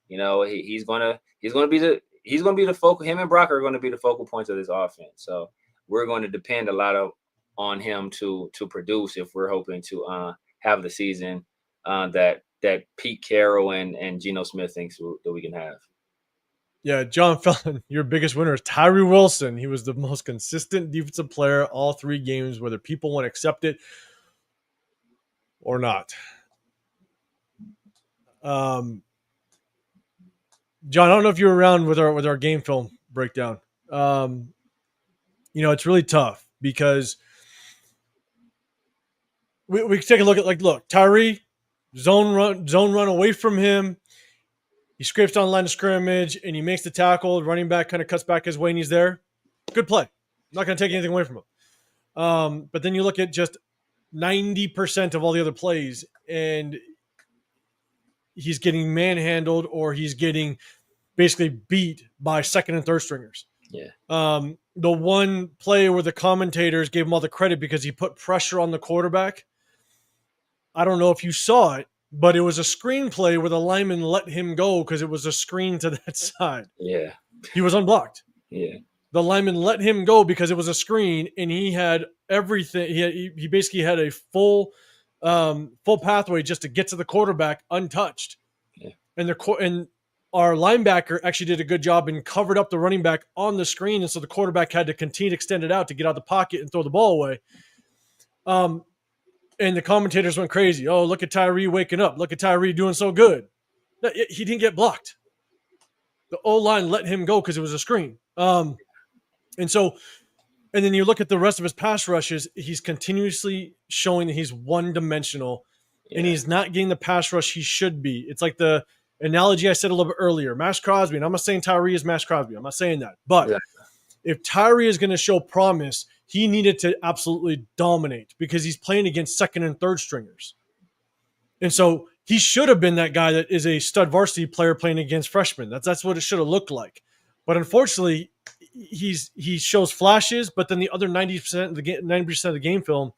he's gonna be the focal. Him and Brock are going to be the focal points of this offense. So, we're going to depend a lot on him to produce if we're hoping to have the season that Pete Carroll and Geno Smith thinks that we can have. Yeah, John Felton, your biggest winner is Tyree Wilson. He was the most consistent defensive player all 3 games, whether people want to accept it or not. John, I don't know if you were around with our game film breakdown. It's really tough because we take a look at look, Tyree, zone run away from him. He scrapes down the line of scrimmage and he makes the tackle. The running back kind of cuts back his way and he's there. Good play. I'm not going to take anything away from him. But then you look at just 90% of all the other plays and he's getting manhandled or he's getting basically beat by second and third stringers. Yeah. The one play where the commentators gave him all the credit because he put pressure on the quarterback. I don't know if you saw it, but it was a screen play where the lineman let him go because it was a screen to that side. Yeah. He was unblocked. Yeah. The lineman let him go because it was a screen, and he had everything. He basically had a full pathway just to get to the quarterback untouched. Yeah. And our linebacker actually did a good job and covered up the running back on the screen, and so the quarterback had to continue to extend it out to get out of the pocket and throw the ball away. And the commentators went crazy. Oh, look at Tyree waking up. Look at Tyree doing so good. No, he didn't get blocked. The O-line let him go because it was a screen. And then you look at the rest of his pass rushes, he's continuously showing that he's one-dimensional, and he's not getting the pass rush he should be. It's like the analogy I said a little bit earlier. Max Crosby, and I'm not saying Tyree is Max Crosby. I'm not saying that. But if Tyree is going to show promise, he needed to absolutely dominate because he's playing against second and third stringers. And so he should have been that guy that is a stud varsity player playing against freshmen. That's what it should have looked like. But unfortunately, he shows flashes, but then the other 90% of the game film,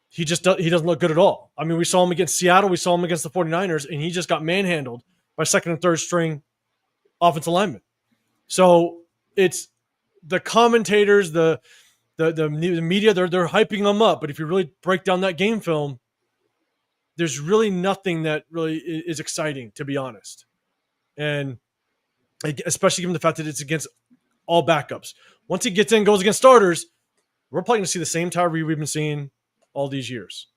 he doesn't look good at all. I mean, we saw him against Seattle, we saw him against the 49ers, and he just got manhandled by second and third string offensive linemen. So it's the commentators, the media, they're hyping him up. But if you really break down that game film, there's really nothing that really is exciting, to be honest. And especially given the fact that it's against all backups. Once he gets in, goes against starters, we're probably going to see the same Tyree we've been seeing all these years.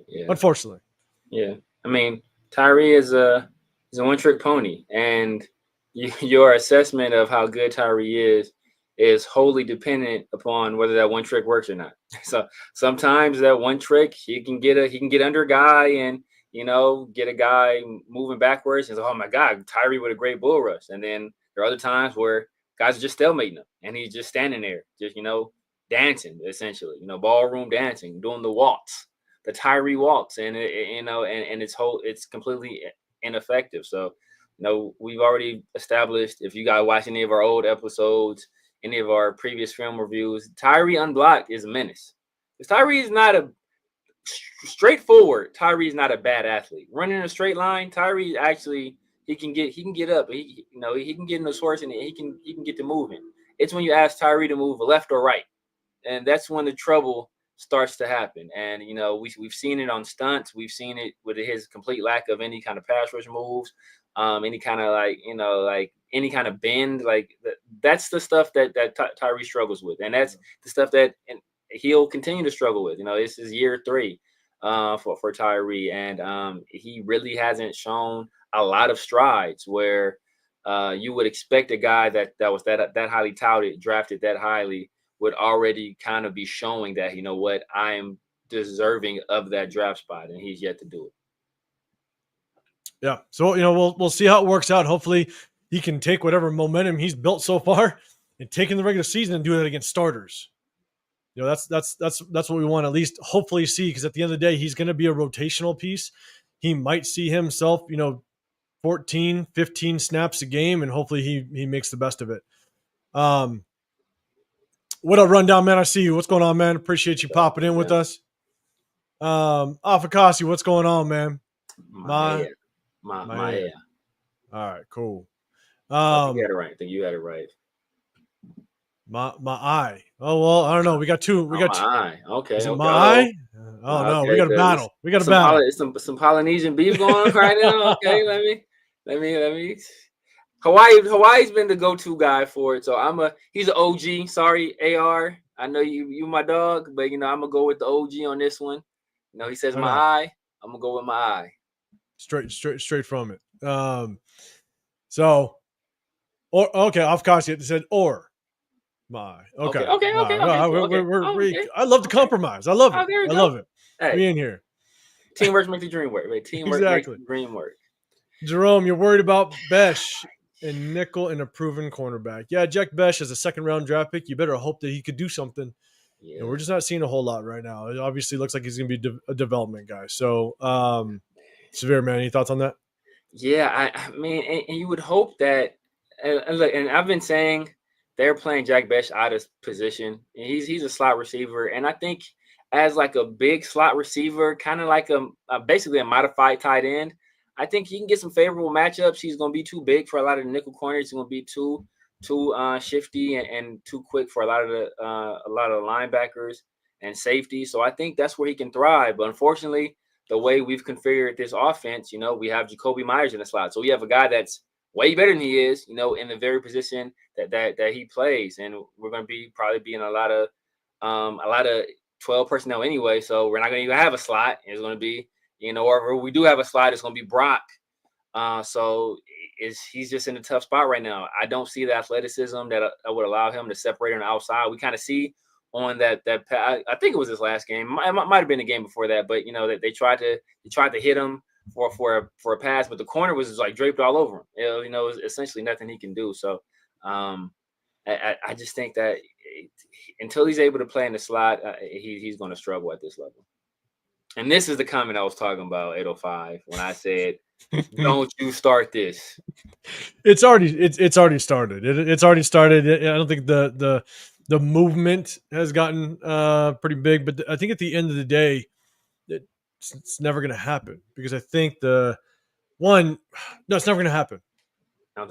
Yeah. Unfortunately. Yeah. I mean, Tyree is a one-trick pony. And your assessment of how good Tyree is wholly dependent upon whether that one trick works or not. So sometimes that one trick, he can get under a guy and, get a guy moving backwards and say, oh my God, Tyree with a great bull rush. And then there are other times where guys are just stalemating him and he's just standing there, just, dancing essentially, ballroom dancing, doing the waltz, the Tyree waltz. And it's completely ineffective. So, we've already established, if you guys watch any of our old episodes, any of our previous film reviews, Tyree unblocked is a menace. Because Tyree is not straightforward. Tyree is not a bad athlete. Running in a straight line, Tyree actually he can get up. He can get in the horse and he can get to moving. It's when you ask Tyree to move left or right, and that's when the trouble starts to happen. And we've seen it on stunts. We've seen it with his complete lack of any kind of pass rush moves. Any kind of any kind of bend, that's the stuff that Tyree struggles with, and that's the stuff that he'll continue to struggle with. This is year 3 for Tyree, and he really hasn't shown a lot of strides where you would expect a guy that was that highly touted, drafted that highly, would already kind of be showing that, I'm deserving of that draft spot, and he's yet to do it. Yeah. So, we'll see how it works out. Hopefully he can take whatever momentum he's built so far and take in the regular season and do that against starters. That's what we want to at least hopefully see, because at the end of the day, he's going to be a rotational piece. He might see himself, 14, 15 snaps a game, and hopefully he makes the best of it. What up, Rundown, man? I see you. What's going on, man? Appreciate you popping in with us. Afakasi, what's going on, man? My. All right, cool. I think you had it right. I think you had it right. My eye. Oh well, I don't know. We got two. My eye. Okay. Is it okay. my eye? Oh no, we got a battle. We got a battle. Some Polynesian beef going on right now. Okay, let me. Hawaii's been the go-to guy for it. So he's an OG. Sorry, AR. I know you my dog, but I'm gonna go with the OG on this one. He says my eye. I'm gonna go with my eye. Straight from it. So, okay, Afakasi it said or. My okay. I love the compromise. I love it. I love it. Hey, we in here. Teamwork makes the dream work. Right? Teamwork makes the dream work. Jerome, you're worried about Besh and nickel and a proven cornerback. Yeah, Jack Besh is a second-round draft pick. You better hope that he could do something. Yeah. And we're just not seeing a whole lot right now. It obviously looks like he's going to be a development guy. So, Severe, man, any thoughts on that? Yeah, I mean, and you would hope that. And I've been saying. They're playing Jack Besh out of position. And he's a slot receiver. And I think as like a big slot receiver, kind of like basically a modified tight end, I think he can get some favorable matchups. He's going to be too big for a lot of the nickel corners. He's going to be too shifty and too quick for a lot of the linebackers and safety. So I think that's where he can thrive. But unfortunately, the way we've configured this offense, we have Jacoby Myers in the slot. So we have a guy that's way better than he is, in the very position that he plays, and we're going to probably be in a lot of 12 personnel anyway. So we're not going to even have a slot. It's going to be, or if we do have a slot, it's going to be Brock. So he's just in a tough spot right now. I don't see the athleticism that would allow him to separate on the outside. We kind of see on that I think it was his last game. It might have been a game before that, but that they tried to hit him for a pass, but the corner was just like draped all over him. It was essentially nothing he can do. So I just think that until he's able to play in the slot, he's going to struggle at this level. And this is the comment I was talking about, 805, when I said, "Don't you start this." It's already started. It's already started. I don't think the movement has gotten pretty big, but I think at the end of the day, it's never going to happen because I think it's never going to happen. I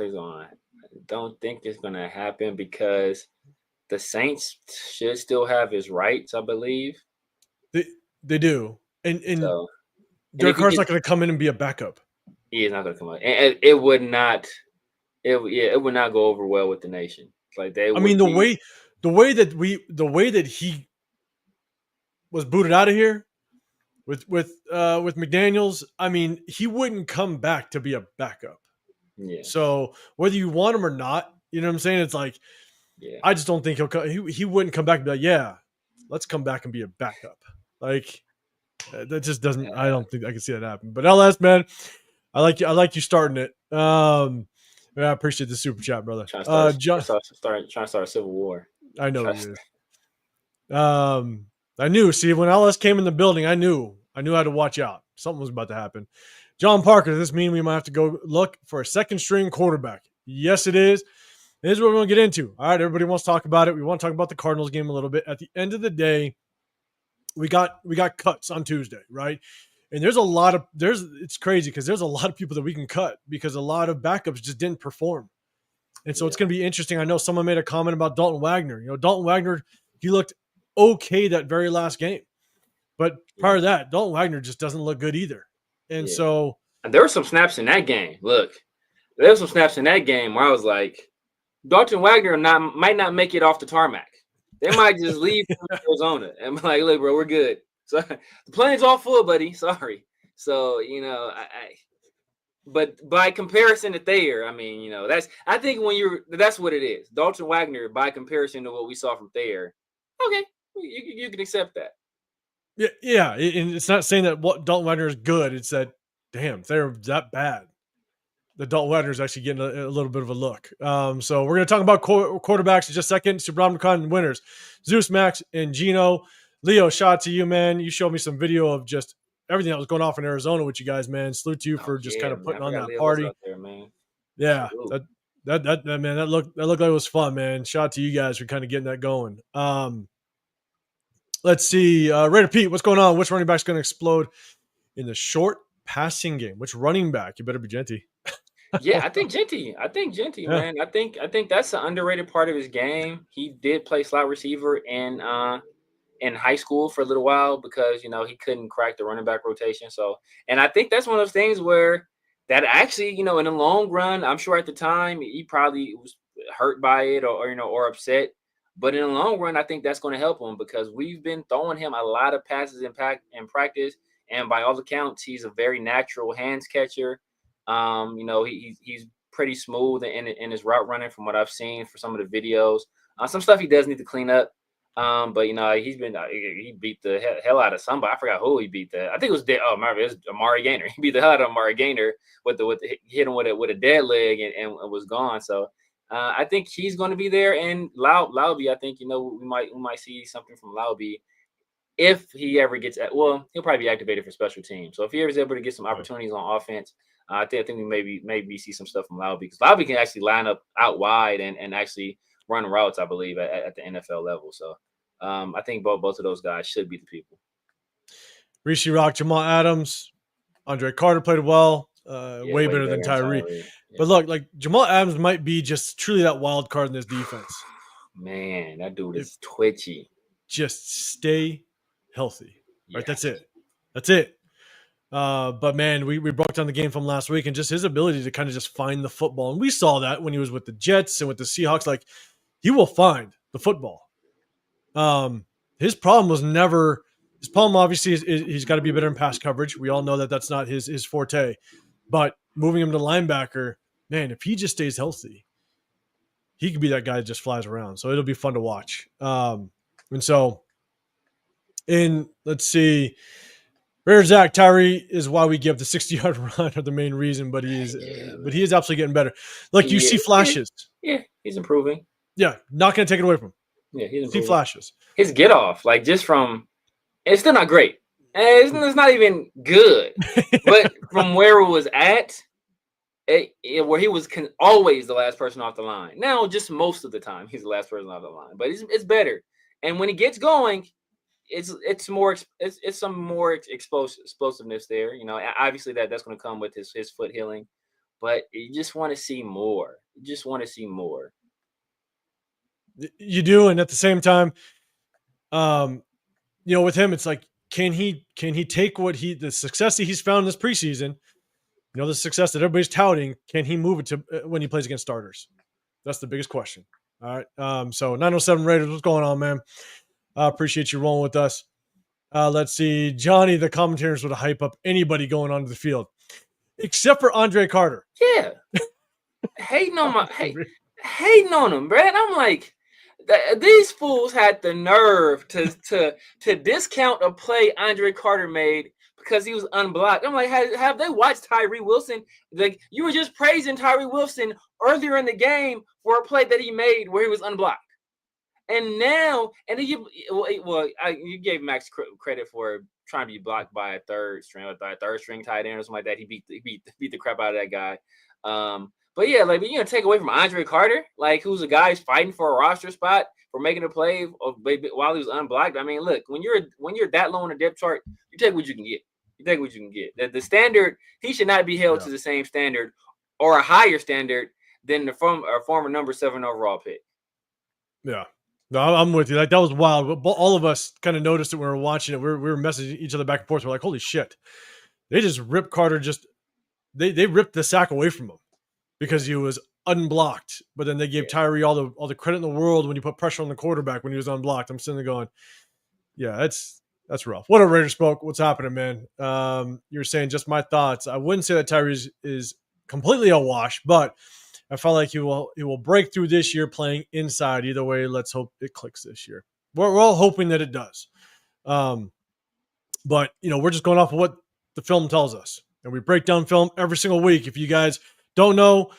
don't think it's going to happen because the Saints should still have his rights, I believe. They do. And Derek Carr's not going to come in and be a backup. He is not going to come out. And it would not go over well with the nation. Like the way that he was booted out of here with McDaniels, I mean, he wouldn't come back to be a backup. Yeah. So whether you want him or not, you know what I'm saying? It's like, I just don't think he'll come. He wouldn't come back and be like, yeah, let's come back and be a backup. Like that just doesn't. I don't think I can see that happen. But LS, man, I like you starting it. I appreciate the super chat, brother. Trying to start a civil war. I know it is. I knew. See, when LS came in the building, I knew how to watch out. Something was about to happen. John Parker, does this mean we might have to go look for a second string quarterback? Yes, it is. This is what we're going to get into. All right, everybody wants to talk about it. We want to talk about the Cardinals game a little bit. At the end of the day, we got cuts on Tuesday, right? And it's crazy because there's a lot of people that we can cut because a lot of backups just didn't perform. And so it's going to be interesting. I know someone made a comment about Dalton Wagner. Dalton Wagner, he looked okay that very last game. But prior to that, Dalton Wagner just doesn't look good either. And so there were some snaps in that game. Look, there were some snaps in that game where I was like, Dalton Wagner might not make it off the tarmac. They might just leave Arizona and be like, look, bro, we're good. So the plane's all full, buddy. Sorry. So, but by comparison to Thayer, I mean, I think that's what it is. Dalton Wagner, by comparison to what we saw from Thayer, okay, you can accept that. Yeah. And it's not saying that Dalton Wagner is good. It's that, damn, they're that bad. The Dalton Wagner is actually getting a little bit of a look. So we're going to talk about quarterbacks in just a second. Super Omnicron winners, Zeus, Max, and Gino. Leo, shout out to you, man. You showed me some video of just everything that was going off in Arizona with you guys, man. Salute to you for just kind of putting on that Leah was party. out there, man. Yeah, that man, that looked like it was fun, man. Shout out to you guys for kind of getting that going. Let's see, Raider Pete, what's going on? Which running back's going to explode in the short passing game? Which running back? You better be Genty. Yeah, I think Genty, yeah. Man. I think that's an underrated part of his game. He did play slot receiver in high school for a little while because he couldn't crack the running back rotation. So, and I think that's one of those things where that actually, in the long run, I'm sure at the time he probably was hurt by it or upset. But in the long run, I think that's going to help him because we've been throwing him a lot of passes in practice, and by all accounts, he's a very natural hands catcher. He's pretty smooth in his route running from what I've seen for some of the videos. Some stuff he does need to clean up. But he beat the hell out of somebody. I forgot who he beat. I think it was it was Amari Gaynor. He beat the hell out of Amari Gaynor with hit him with a dead leg and was gone. So I think he's going to be there. And Laube, I think we might see something from Laube if he ever gets he'll probably be activated for special teams. So if he ever is able to get some opportunities on offense, I think we maybe see some stuff from Laube because Laube can actually line up out wide and actually run routes, I believe, at the NFL level. So I think both of those guys should be the people. Rishi Rock, Jamal Adams, Andre Carter played well, way better than Tyree. Yeah. But look, like Jamal Adams might be just truly that wild card in this defense. Man, that dude is twitchy. Just stay healthy. Yeah. Right, that's it. But man, we broke down the game from last week and just his ability to kind of just find the football. And we saw that when he was with the Jets and with the Seahawks, like he will find the football. His problem obviously is he's got to be better in pass coverage. We all know that that's not his forte, but moving him to linebacker, man, if he just stays healthy, he could be that guy that just flies around. So it'll be fun to watch. Let's see, Zach Tyree is why we give the 60-yard run or the main reason, but he is absolutely getting better. Like you see flashes. Yeah, he's improving. Yeah, not going to take it away from him. Yeah, he's improving. See flashes. His get off, like just from, it's still not great. It's not even good. But from where it was at, where he was always the last person off the line. Now, just most of the time, he's the last person off the line. But it's better. And when he gets going, it's some more explosiveness there. Obviously that's going to come with his foot healing. But you just want to see more. You do, and at the same time, with him, it's like, can he take the success that he's found in this preseason, the success that everybody's touting, can he move it to when he plays against starters? That's the biggest question. All right. So 907 Raiders, what's going on, man? Appreciate you rolling with us. Let's see, Johnny, the commentators would hype up anybody going onto the field, except for Andre Carter. Yeah, hating on him, Brad. I'm like, these fools had the nerve to discount a play Andre Carter made because he was unblocked. I'm like, have they watched Tyree Wilson? Like, you were just praising Tyree Wilson earlier in the game for a play that he made where he was unblocked. And now, you gave Max credit for trying to be blocked by a third string tight end or something like that. He beat the crap out of that guy. But yeah, like, you're gonna take away from Andre Carter, like, who's a guy who's fighting for a roster spot for making a play while he was unblocked. I mean, look, when you're that low on the depth chart, you take what you can get. The standard, he should not be held to the same standard or a higher standard than the former number 7 overall pick. Yeah. No, I'm with you. Like, that was wild. But all of us kind of noticed it when we were watching it. We were messaging each other back and forth. We're like, holy shit. They just ripped Carter. They ripped the sack away from him because he was unblocked. But then they gave Tyree all the credit in the world when you put pressure on the quarterback when he was unblocked. I'm sitting there going, yeah, that's rough. What a Raider spoke. What's happening, man? You were saying just my thoughts. I wouldn't say that Tyree is completely a wash, but I felt like he will break through this year playing inside. Either way, let's hope it clicks this year. We're all hoping that it does. But, we're just going off of what the film tells us. And we break down film every single week. If you guys don't know,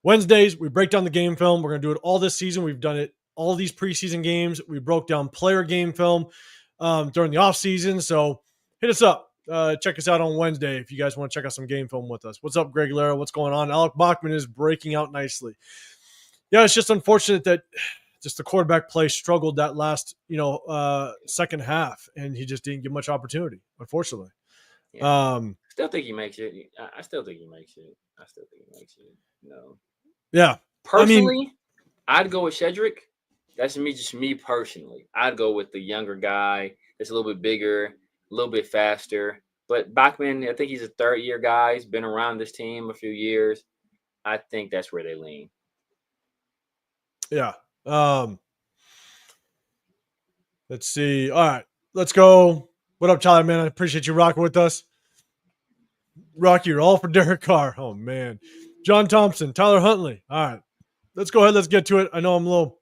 Wednesdays, we break down the game film. We're going to do it all this season. We've done it all these preseason games. We broke down player game film during the offseason. So hit us up. check us out on Wednesday if you guys want to check out some game film with us. What's up, Greg Lara? What's going on? Alec Bachman is breaking out nicely. Yeah, it's just unfortunate that just the quarterback play struggled that last, second half, and he just didn't get much opportunity, unfortunately. Yeah. Still think he makes it. I still think he makes it. Yeah. Personally, I'd go with Shedrick. That's just me personally. I'd go with the younger guy that's a little bit bigger, a little bit faster. But Bachman, I think he's a third-year guy. He's been around this team a few years. I think that's where they lean. Yeah. Let's see. All right. Let's go. What up, Tyler, man? I appreciate you rocking with us. Rocky, you're all for Derek Carr. Oh, man. John Thompson, Tyler Huntley. All right. Let's go ahead. Let's get to it. I know I'm a little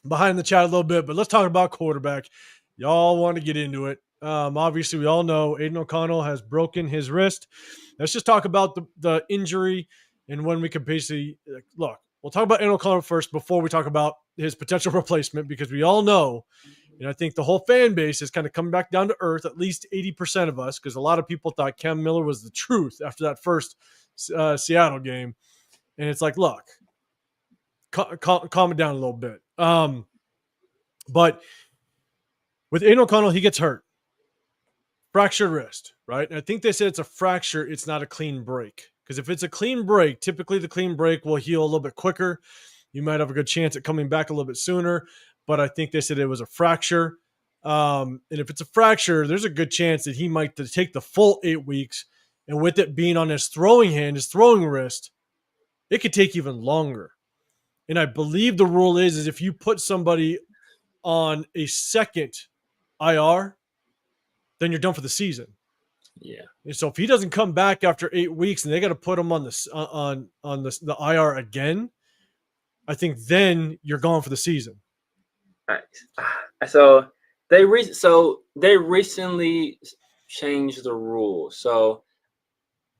behind the chat a little bit, but let's talk about quarterback. Y'all want to get into it. Obviously, we all know Aidan O'Connell has broken his wrist. Let's just talk about the injury and when we could basically look. We'll talk about Aidan O'Connell first before we talk about his potential replacement, because we all know, and I think the whole fan base is kind of coming back down to earth, at least 80% of us, because a lot of people thought Cam Miller was the truth after that first Seattle game. And it's like, look, calm it down a little bit. But with Aidan O'Connell, he gets hurt. Fractured wrist, right? And I think they said it's a fracture. It's not a clean break. Because if it's a clean break, typically the clean break will heal a little bit quicker. You might have a good chance at coming back a little bit sooner. But I think they said it was a fracture. And if it's a fracture, there's a good chance that he might take the full 8 weeks. And with it being on his throwing hand, his throwing wrist, it could take even longer. And I believe the rule is if you put somebody on a second IR, then you're done for the season. Yeah. And so if he doesn't come back after 8 weeks and they got to put him on the IR again, I think then you're gone for the season. All right. So they recently changed the rule. So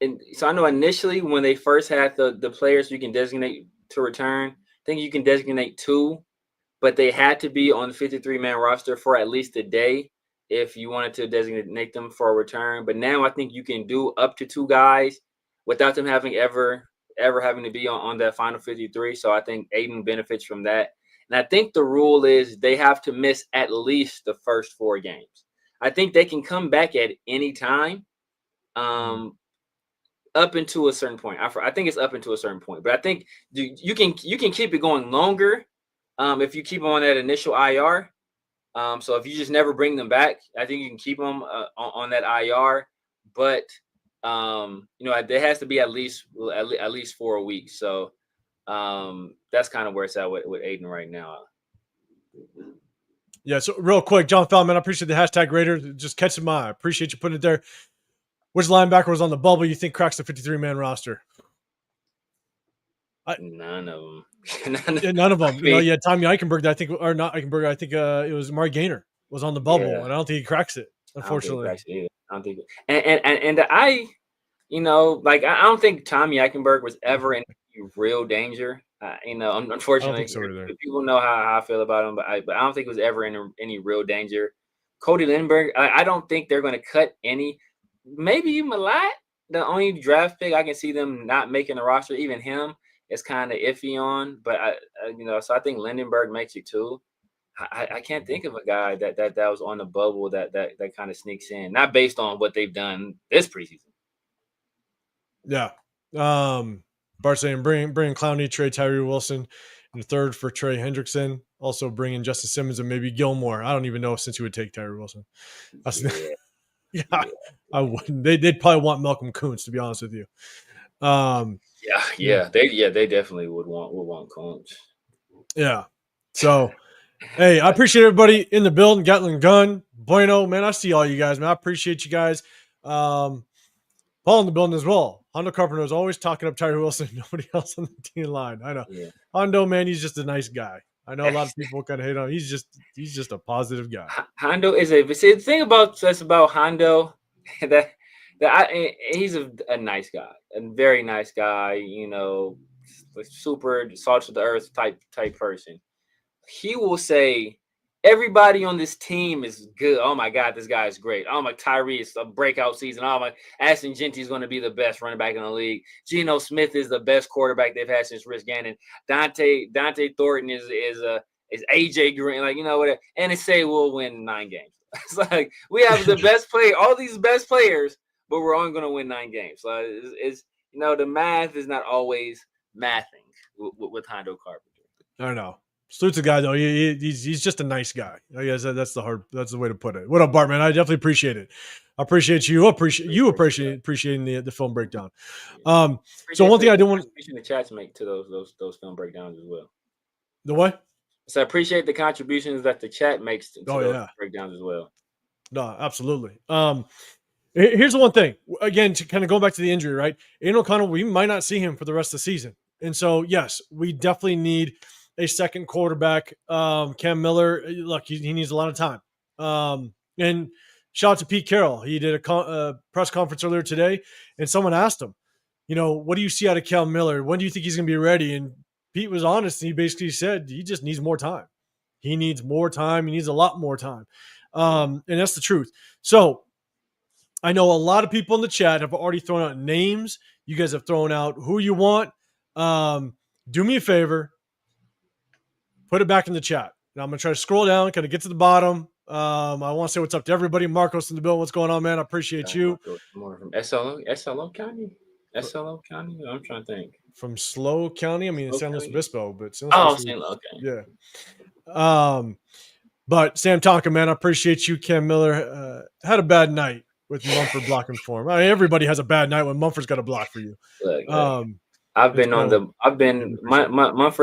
I know initially when they first had the players you can designate to return, I think you can designate 2, but they had to be on the 53-man roster for at least a day if you wanted to designate them for a return. But now I think you can do up to 2 guys without them having ever having to be on that final 53. So I think Aidan benefits from that. And I think the rule is they have to miss at least the first 4 games. I think they can come back at any time. Up into a certain point. I think it's up into a certain point, but I think you can keep it going longer if you keep them on that initial IR. So if you just never bring them back, I think you can keep them on that IR. But there has to be at least 4 weeks. So that's kind of where it's at with Aidan right now. Yeah. So real quick, John Feldman, I appreciate the hashtag Raiders. Just catching my eye. Appreciate you putting it there. Which linebacker was on the bubble you think cracks the 53-man roster? None of them. None of them. Tommy Eichenberg, I think, or not Eichenberg, I think it was Mark Gaynor was on the bubble, and I don't think he cracks it, unfortunately. I don't think I don't think Tommy Eichenberg was ever in real danger. Unfortunately, people know how I feel about him, but I don't think he was ever in any real danger. Cody Lindbergh, I don't think they're going to cut any. Maybe Malat, the only draft pick I can see them not making the roster. Even him is kind of iffy on, but so I think Lindenberg makes it too. I can't think of a guy that was on the bubble that kind of sneaks in, not based on what they've done this preseason. Yeah. Bart saying bring Clowney, trade Tyree Wilson, and the third for Trey Hendrickson. Also bring in Justice Simmons and maybe Gilmore. I don't even know since you would take Tyree Wilson. I wouldn't. They'd probably want Malcolm Kuntz, to be honest with you. They definitely would want Kuntz. Yeah. So, hey, I appreciate everybody in the building. Gatlin Gunn, Bueno, man, I see all you guys, man. I appreciate you guys. Paul in the building as well. Hondo Carpenter is always talking up Tyree Wilson. Nobody else on the team line. I know. Yeah. Hondo, man, he's just a nice guy. I know a lot of people kind of hate on him. He's just a positive guy. Hondo is the thing about Hondo he's a nice guy, a very nice guy. Super salt of the earth type person. He will say everybody on this team is good. Oh my God, this guy is great. Oh my, Tyree is a breakout season. Oh my, Ashton Genty is going to be the best running back in the league. Geno Smith is the best quarterback they've had since Rich Gannon. Dante Thornton is AJ Green, like, you know what? And they say we'll win 9 games. It's like we have the best player, all these best players, but we're only going to win 9 games. So it's the math is not always mathing with Hondo Carpenter. I know. Salute the guy though. He's just a nice guy. I guess that's the way to put it. What up, Bart, man? I definitely appreciate it. I appreciate you. Appreciating the film breakdown. So one thing I do want the chat to make to those film breakdowns as well. The what? So I appreciate the contributions that the chat makes to those breakdowns as well. No, absolutely. Here's the one thing. Again, to kind of go back to the injury, right? Aidan O'Connell, we might not see him for the rest of the season. And so, yes, we definitely need a second quarterback. Cam Miller, look, he needs a lot of time. And shout out to Pete Carroll. He did a press conference earlier today, and someone asked him, what do you see out of Cam Miller? When do you think he's going to be ready? And Pete was honest, and he basically said he just needs more time. He needs more time. He needs a lot more time. And that's the truth. So I know a lot of people in the chat have already thrown out names. You guys have thrown out who you want. Do me a favor. Put it back in the chat. Now I'm going to try to scroll down, kind of get to the bottom. I want to say what's up to everybody. Marcos in the bill. What's going on, man? I appreciate you. More from SLO County? SLO County? I'm trying to think. From SLO County? I mean, it's San Luis Obispo, but San Luis. Okay. Yeah. But Sam Tonka, man, I appreciate you. Cam Miller had a bad night with Mumford blocking for him. I mean, everybody has a bad night when Mumford's got a block for you. Mumford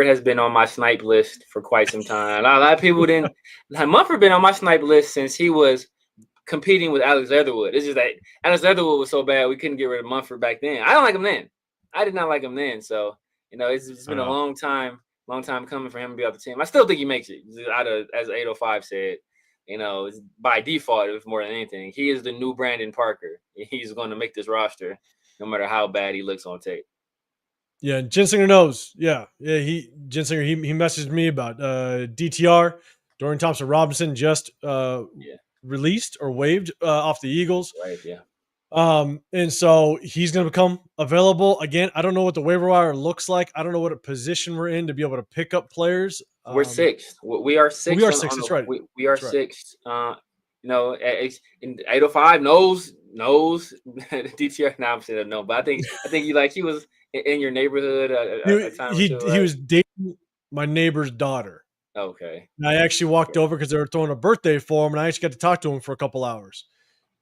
has been on my snipe list for quite some time. A lot of people didn't. Mumford been on my snipe list since he was competing with Alex Leatherwood. It's just that Alex Leatherwood was so bad we couldn't get rid of Mumford back then. I don't like him then. I did not like him then. So it's been a long time coming for him to be off the team. I still think he makes it. As 805 said, by default, it was more than anything. He is the new Brandon Parker. He's going to make this roster, no matter how bad he looks on tape. Yeah, Gensinger knows. Yeah. He messaged me about DTR. Dorian Thompson-Robinson just released or waived off the Eagles. Right. Yeah. And so he's going to become available again. I don't know what the waiver wire looks like. I don't know what position we're in to be able to pick up players. We're sixth. We are sixth. We are sixth. That's right. We are sixth. In 805 knows DTR. Now I'm saying no, but I think he was in your neighborhood a time or two, right? He was dating my neighbor's daughter. Okay. And I actually walked over because they were throwing a birthday for him, and I actually got to talk to him for a couple hours.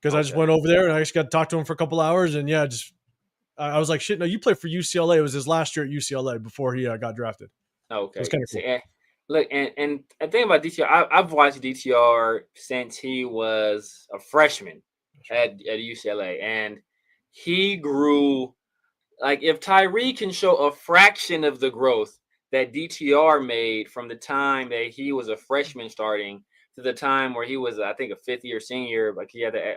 Because I just went over there and I just got to talk to him for a couple hours, and I was like, shit. No, you played for UCLA. It was his last year at UCLA before he got drafted. Okay. It was kind of cool. Look, and the thing about DTR, I've watched DTR since he was a freshman at UCLA, and he grew. Like, if Tyree can show a fraction of the growth that DTR made from the time that he was a freshman starting to the time where he was, I think, a fifth-year senior, like he had a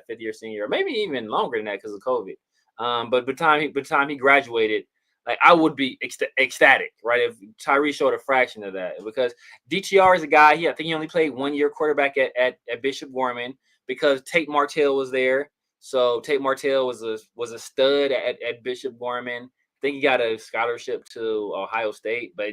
fifth-year senior, or maybe even longer than that because of COVID. But by the time he graduated, like, I would be ecstatic, right? If Tyree showed a fraction of that, because DTR is a guy. I think he only played 1 year quarterback at Bishop Gorman because Tate Martell was there. So Tate Martell was a stud at Bishop Gorman. I think he got a scholarship to Ohio State, but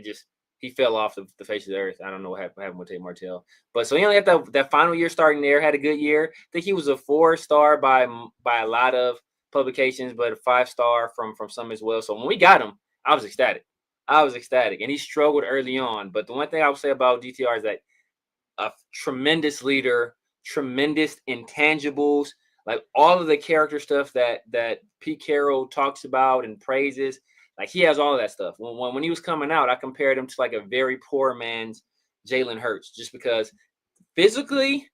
he fell off the face of the earth. I don't know what happened with Tate Martell. But so he only had that final year starting there, had a good year. I think he was a 4-star by a lot of publications, but a 5-star from some as well. So when we got him, I was ecstatic. And he struggled early on. But the one thing I would say about DTR is that a tremendous leader, tremendous intangibles, like all of the character stuff that Pete Carroll talks about and praises, like he has all of that stuff. When he was coming out, I compared him to like a very poor man's Jalen Hurts, just because physically,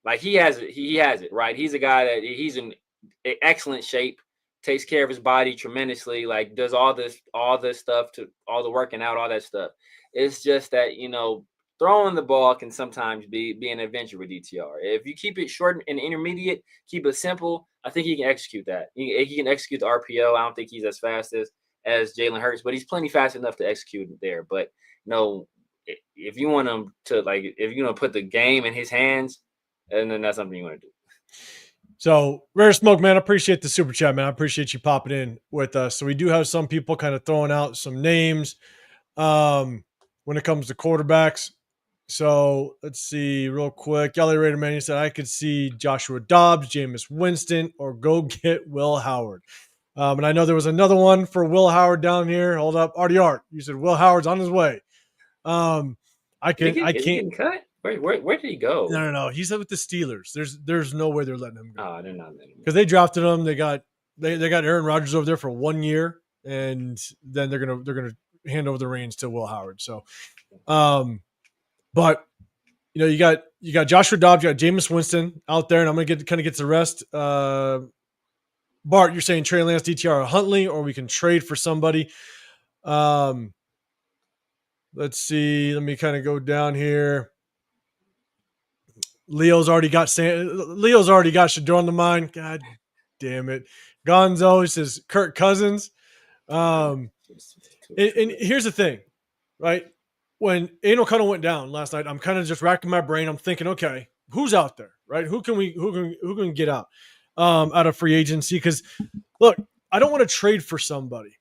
like he has it, right? He's a guy that he's in excellent shape, takes care of his body tremendously, like does all this stuff, to all the working out, all that stuff. It's just that, throwing the ball can sometimes be an adventure with DTR. If you keep it short and intermediate, keep it simple, I think he can execute that. He can execute the RPO. I don't think he's as fast as Jalen Hurts, but he's plenty fast enough to execute it there. But if you want him to if you want to put the game in his hands, and then that's something you want to do. So, Rare Smoke, man, I appreciate the super chat, man. I appreciate you popping in with us. So we do have some people kind of throwing out some names when it comes to quarterbacks. So let's see real quick. LA Raider Man, he said, I could see Joshua Dobbs, Jameis Winston, or go get Will Howard. And I know there was another one for Will Howard down here. Hold up. Artie Art, you said Will Howard's on his way. Is he getting cut? Where did he go? No. He's with the Steelers. There's no way they're letting him go. Oh, they're not letting him go. Because they drafted him. They got Aaron Rodgers over there for 1 year, and then they're gonna hand over the reins to Will Howard. So, but you got Joshua Dobbs, you got Jameis Winston out there, and I'm gonna get to the rest. Bart, you're saying Trey Lance, DTR, or Huntley, or we can trade for somebody. Let's see. Let me kind of go down here. Leo's already got Shador on the mind. God damn it. Gonzo, he says Kirk Cousins. And here's the thing, right? When Aidan O'Connell went down last night, I'm kind of just racking my brain. I'm thinking, okay, who's out there, right? Who can get out of free agency? Because look, I don't want to trade for somebody.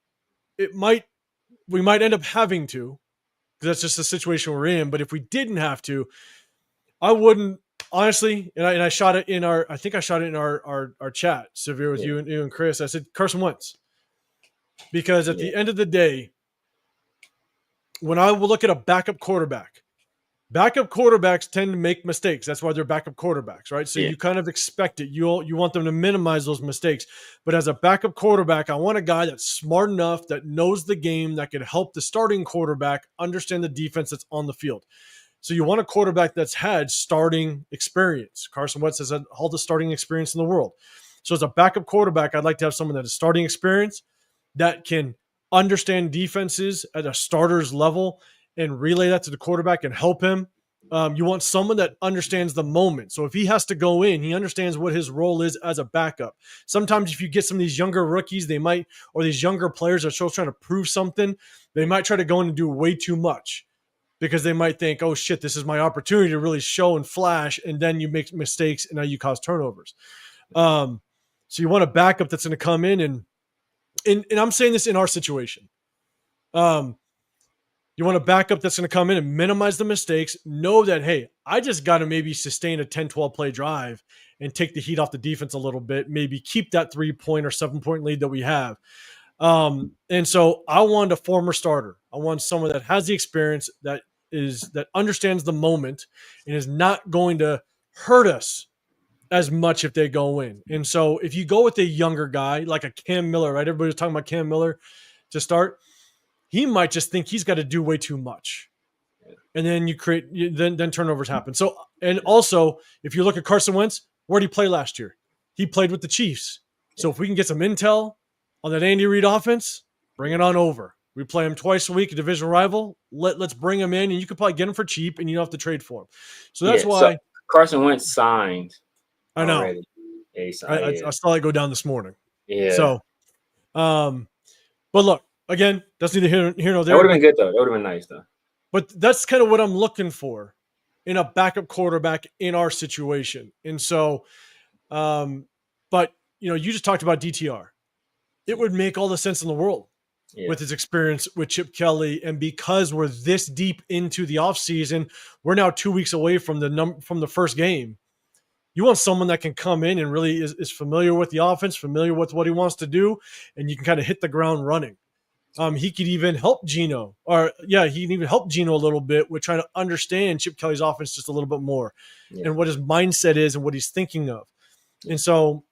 We might end up having to, because that's just the situation we're in. But if we didn't have to, I wouldn't. Honestly, and I shot it in our chat, Severe, with you and Chris. I said Carson Wentz, because at the end of the day, when I will look at a backup quarterbacks tend to make mistakes. That's why they're backup quarterbacks, right? So you kind of expect it. You want them to minimize those mistakes. But as a backup quarterback, I want a guy that's smart enough, that knows the game, that can help the starting quarterback understand the defense that's on the field. So you want a quarterback that's had starting experience. Carson Wentz has had all the starting experience in the world. So as a backup quarterback, I'd like to have someone that has starting experience, that can understand defenses at a starter's level and relay that to the quarterback and help him. You want someone that understands the moment. So if he has to go in, he understands what his role is as a backup. Sometimes if you get some of these younger rookies, or these younger players that are still trying to prove something, they might try to go in and do way too much, because they might think, oh shit, this is my opportunity to really show and flash. And then you make mistakes and now you cause turnovers. So you want a backup that's going to come in and I'm saying this in our situation. You want a backup that's going to come in and minimize the mistakes, know that, hey, I just got to maybe sustain a 10, 12 play drive and take the heat off the defense a little bit, maybe keep that 3-point or 7-point lead that we have. And so I want a former starter. I want someone that has the experience, that understands the moment, and is not going to hurt us as much if they go in. And so if you go with a younger guy like a Cam Miller, right? Everybody was talking about Cam Miller to start. He might just think he's got to do way too much. And then then turnovers happen. So, and also if you look at Carson Wentz, where did he play last year? He played with the Chiefs. So if we can get some intel on that Andy Reid offense, bring it on over. We play him twice a week, a division rival. Let's bring him in, and you could probably get him for cheap, and you don't have to trade for him. So that's why. So Carson Wentz signed. I know. Already. I saw it go down this morning. Yeah. So, but look, again, that's neither here nor there. That would have been good, though. That would have been nice, though. But that's kind of what I'm looking for in a backup quarterback in our situation. And so, but, you just talked about DTR. It would make all the sense in the world. Yeah. With his experience with Chip Kelly, and because we're this deep into the offseason, we're now 2 weeks away from the first game. You want someone that can come in and really is familiar with the offense, familiar with what he wants to do, and you can kind of hit the ground running. He could even help Geno, he can even help Geno a little bit with trying to understand Chip Kelly's offense just a little bit more, and what his mindset is and what he's thinking of. And so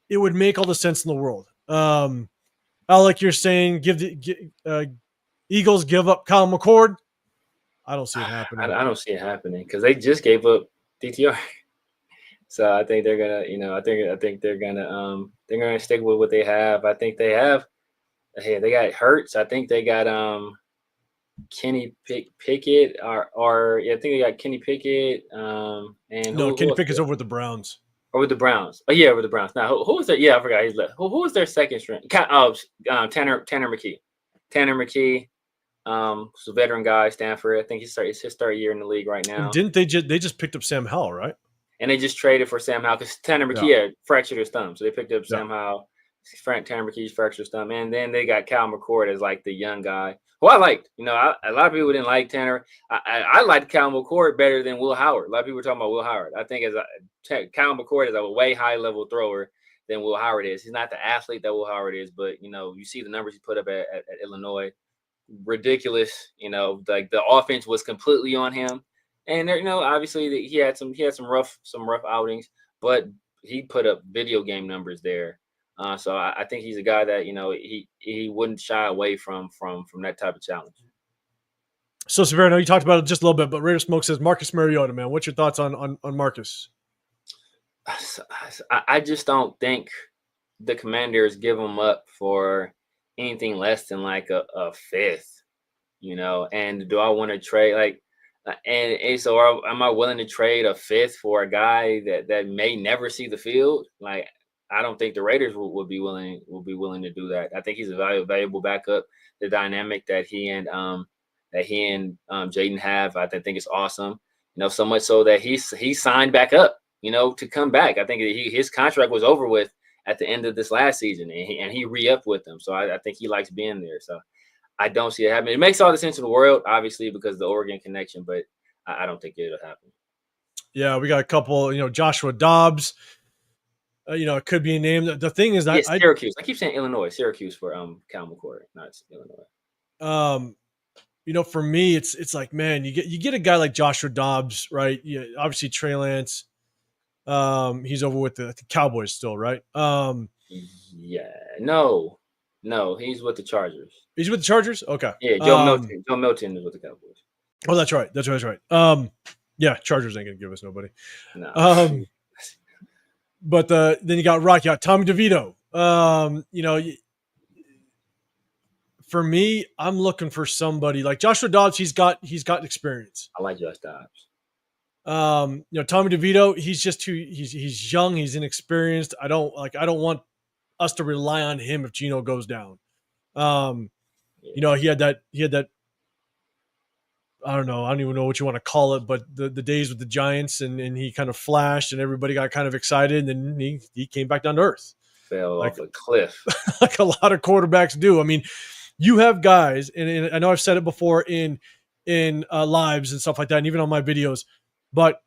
it would make all the sense in the world. Like you're saying, Eagles give up Kyle McCord. I don't see it happening. I don't see it happening because they just gave up DTR. So I think they're gonna, I think they're gonna stick with what they have. I think they have. Hey, they got Hurts. I think they got Kenny Pickett I think they got Kenny Pickett. Kenny Pickett's over with the Browns. Or with the Browns. Oh, yeah, with the Browns. Now, who was that? Yeah, I forgot. He's left. Who was their second string? Tanner McKee. Tanner McKee. He's a veteran guy, Stanford. I think it's his third year in the league right now. And didn't they just picked up Sam Howell, right? And they just traded for Sam Howell because Tanner McKee had fractured his thumb. So they picked up Sam Howell. Tanner McKee's fractured his thumb. And then they got Cal McCord as like the young guy who I liked. A lot of people didn't like Tanner. I liked Cal McCord better than Will Howard. A lot of people were talking about Will Howard. I think Cal McCord is a way high level thrower than Will Howard is. He's not the athlete that Will Howard is, but you see the numbers he put up at Illinois. Ridiculous. Like the offense was completely on him. And obviously he had some rough outings, but he put up video game numbers there. So I think he's a guy that he wouldn't shy away from that type of challenge. So Severe, I know you talked about it just a little bit, but Raider Smoke says Marcus Mariota, man. What's your thoughts on Marcus? I just don't think the Commanders give him up for anything less than like a fifth, And do I want to trade And so am I willing to trade a fifth for a guy that may never see the field? Like, I don't think the Raiders would be willing to do that. I think he's a valuable backup. The dynamic that he and Jaden have, I think is awesome. So much so that he signed back up, to come back. I think his contract was over with at the end of this last season, and he re-upped with them. So I think he likes being there. So I don't see it happening. It makes all the sense in the world, obviously, because of the Oregon connection, but I don't think it'll happen. Yeah, we got a couple, Joshua Dobbs. It could be a name. The thing is that Syracuse. I keep saying Illinois. Syracuse for Cal McCord, not Illinois. For me, it's like, man, you get a guy like Joshua Dobbs, right? Yeah, obviously Trey Lance. He's over with the Cowboys still, right? Yeah, no, he's with the Chargers. He's with the Chargers? Okay. Yeah, Joe Milton is with the Cowboys. Oh, that's right. That's right. Yeah, Chargers ain't gonna give us nobody. No. But then you got Tommy DeVito. For me, I'm looking for somebody like Joshua Dobbs. He's got experience. I like Josh Dobbs. Tommy DeVito, he's young, he's inexperienced. I don't want us to rely on him if Geno goes down. He had that I don't know. I don't even know what you want to call it, but the days with the Giants and he kind of flashed and everybody got kind of excited and then he came back down to earth. Fell off a cliff. Like a lot of quarterbacks do. I mean, you have guys, and I know I've said it before in lives and stuff like that, and even on my videos, but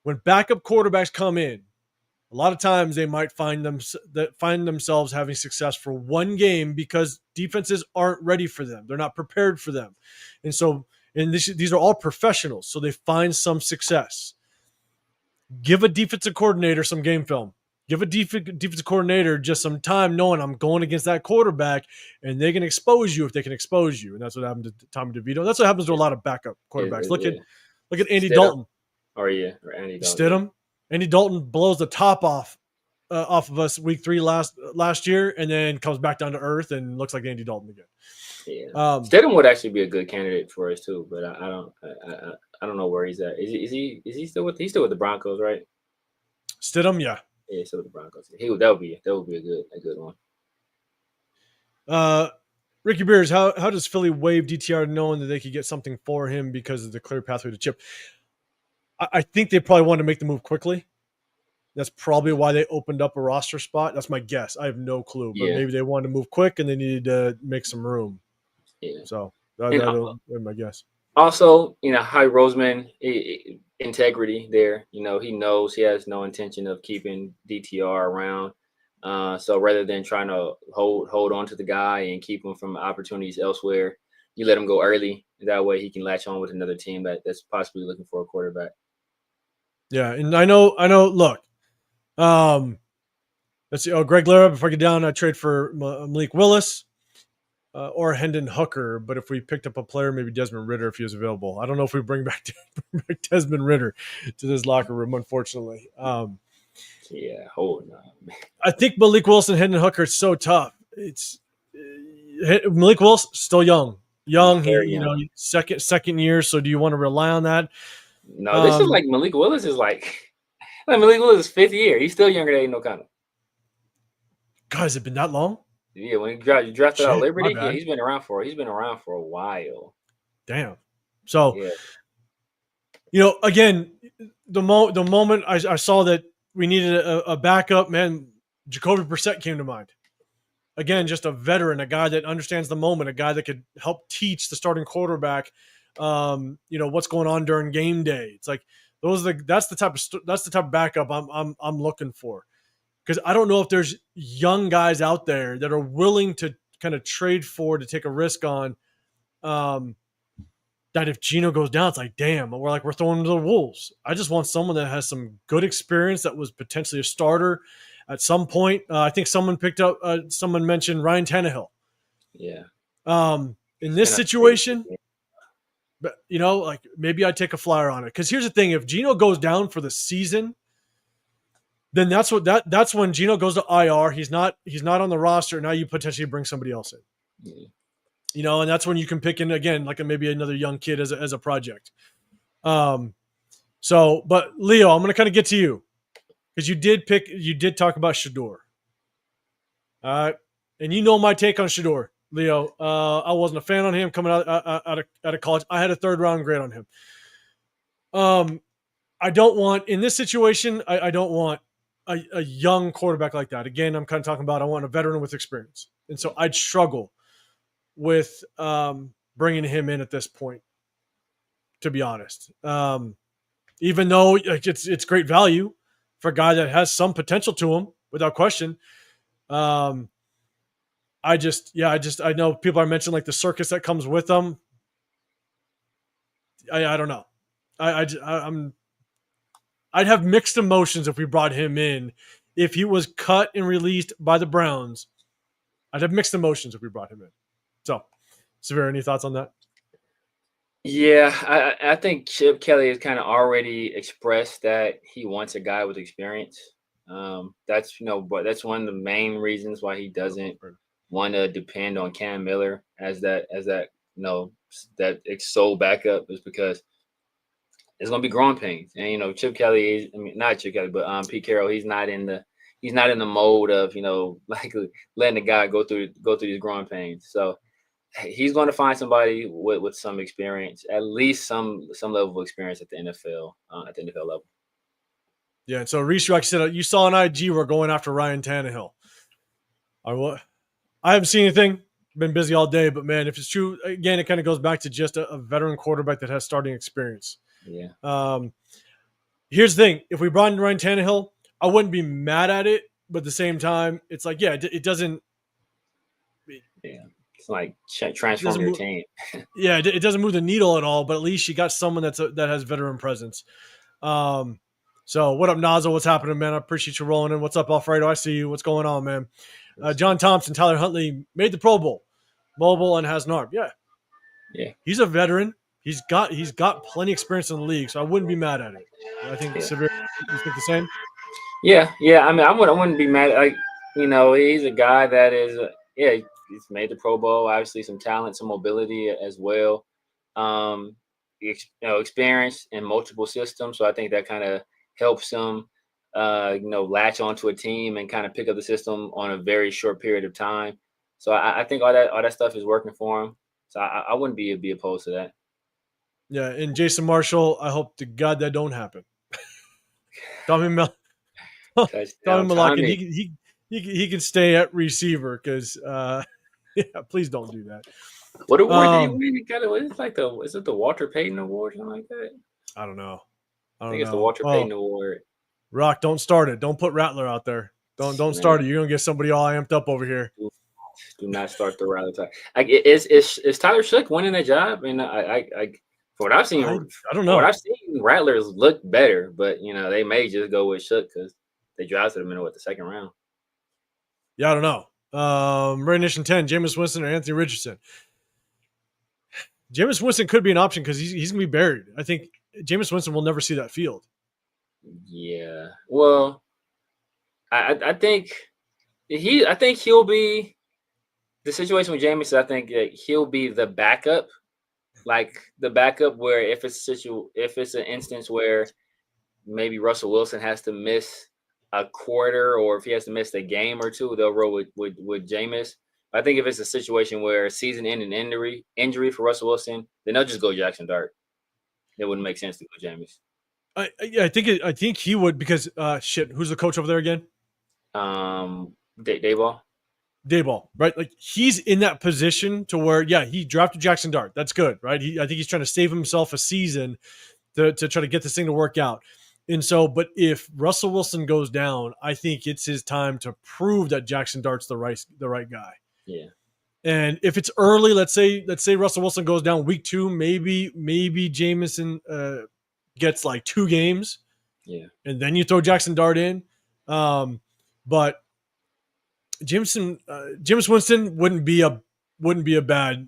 when backup quarterbacks come in, a lot of times they might find themselves having success for one game because defenses aren't ready for them. They're not prepared for them. And so, these are all professionals, so they find some success. Give a defensive coordinator some game film. Give a defensive coordinator just some time knowing I'm going against that quarterback, and they can expose you if they can expose you. And that's what happened to Tommy DeVito. That's what happens to a lot of backup quarterbacks. Look at Andy Dalton. Or Andy Dalton. Stidham. Andy Dalton blows the top off of us week 3 last year, and then comes back down to earth and looks like Andy Dalton again. Yeah, Stidham would actually be a good candidate for us too, but I don't know where he's at. Is he still with the Broncos, right? Stidham, yeah. Yeah, still with the Broncos. That would be a good one. Ricky Beers, how does Philly waive DTR knowing that they could get something for him because of the clear pathway to chip? I think they probably wanted to make the move quickly. That's probably why they opened up a roster spot. That's my guess. I have no clue, but maybe they wanted to move quick and they needed to make some room. Yeah. So that's my guess. Also, Howie Roseman, integrity there. He knows he has no intention of keeping DTR around. So rather than trying to hold on to the guy and keep him from opportunities elsewhere, you let him go early. That way he can latch on with another team that's possibly looking for a quarterback. Yeah, and I know. Look, let's see. Oh, Greg Lara, before I get down, I trade for Malik Willis or Hendon Hooker. But if we picked up a player, maybe Desmond Ridder if he was available. I don't know if we bring back Desmond Ridder to this locker room, unfortunately. Yeah, hold on. I think Malik Willis and Hendon Hooker is so tough. It's Malik Willis still young. He second year. So do you want to rely on that? No, this is like Malik Willis is like Malik Willis' 5th year. He's still younger than Aidan O'Connell. God, has it been that long? Yeah, when he drafted out Shit, my Liberty, yeah, bad. he's been around for a while. Damn. So, Yeah, again, the moment I saw that we needed a backup, man, Jacoby Brissett came to mind. Again, just a veteran, a guy that understands the moment, a guy that could help teach the starting quarterback, what's going on during game day. It's like that's the type of backup I'm looking for, because I don't know if there's young guys out there that are willing to kind of trade for, to take a risk on. That if Geno goes down, it's like, damn, we're throwing him to the wolves. I just want someone that has some good experience, that was potentially a starter at some point. I think someone mentioned Ryan Tannehill. yeah. In this situation, but like maybe I'd take a flyer on it, because here's the thing: if Geno goes down for the season, then that's when Geno goes to IR. He's not on the roster. Now you potentially bring somebody else in. Yeah. And that's when you can pick in again, like maybe another young kid as a project. But Leo, I'm going to kind of get to you, because you did talk about Shedeur. And my take on Shedeur, Leo. I wasn't a fan on him coming out of college. I had a 3rd round grade on him. I don't want, in this situation, I don't want a young quarterback like that. Again, I'm kind of talking about, I want a veteran with experience. And so I'd struggle with bringing him in at this point, to be honest. Even though it's great value for a guy that has some potential to him, without question. I know people are mentioning like the circus that comes with them. I don't know. I'd have mixed emotions if we brought him in. If he was cut and released by the Browns, I'd have mixed emotions if we brought him in. So, Severe, any thoughts on that? Yeah, I think Chip Kelly has kind of already expressed that he wants a guy with experience. But that's one of the main reasons why he doesn't want to depend on Cam Miller as that that sole backup, is because it's going to be growing pains. And Chip Kelly not Chip Kelly, but Pete Carroll, he's not in the mode of like letting the guy go through these growing pains. So he's going to find somebody with some experience, at least some level of experience at the NFL level. Yeah, and so Reese, like I said, you saw an IG we're going after Ryan Tannehill. I haven't seen anything. Been busy all day, but man, if it's true, again, it kind of goes back to just a veteran quarterback that has starting experience. Yeah. Here's the thing: if we brought in Ryan Tannehill, I wouldn't be mad at it, but at the same time, it's like, yeah, it doesn't. Yeah, it's like transform your team. Yeah, it doesn't move the needle at all, but at least you got someone that has veteran presence. So what up, Nazo? What's happening, man? I appreciate you rolling in. What's up, Alfredo? I see you. What's going on, man? John Thompson, Tyler Huntley made the Pro Bowl, mobile and has an arm. Yeah. He's a veteran. He's got plenty of experience in the league, so I wouldn't be mad at it. I think Severe, you think the same? Yeah. I mean, I wouldn't be mad. Like, he's a guy that is, he's made the Pro Bowl. Obviously, some talent, some mobility as well. Experience in multiple systems. So I think that kind of helps him, latch onto a team and kind of pick up the system on a very short period of time. So I think all that stuff is working for him. So I wouldn't be opposed to that. Yeah, and Jason Marshall, I hope to God that don't happen. Tommy Malakin, he can stay at receiver, because please don't do that. What award did he win? Is it the Walter Payton Award or something like that? I don't know. I think it's the Walter Payton Award. Rock, don't start it. Don't put Rattler out there. Don't start it. You're gonna get somebody all amped up over here. Do not start the Rattler talk. Is Tyler Shook winning that job? And from what I've seen, I don't know. What I've seen, Rattlers look better, but they may just go with Shook because they drafted him in the second round. Yeah, I don't know. Ray Nation 10, Jameis Winston or Anthony Richardson. Jameis Winston could be an option because he's gonna be buried. I think Jameis Winston will never see that field. Yeah. Well, I think he'll be the situation with Jameis. I think that he'll be the backup. Like the backup, where if it's an instance where maybe Russell Wilson has to miss a quarter, or if he has to miss a game or two, they'll roll with Jameis. I think if it's a situation where season-ending injury for Russell Wilson, then they'll just go Jackson Dart. It wouldn't make sense to go Jameis. I think he would because who's the coach over there again? Dayball. Dayball, right? Like he's in that position to where, he drafted Jackson Dart. That's good, right? I think he's trying to save himself a season to try to get this thing to work out. And so, but if Russell Wilson goes down, I think it's his time to prove that Jackson Dart's the right guy. Yeah. And if it's early, let's say Russell Wilson goes down week 2, maybe Jameson gets like 2 games. Yeah. And then you throw Jackson Dart in. But Jameis Winston wouldn't be a bad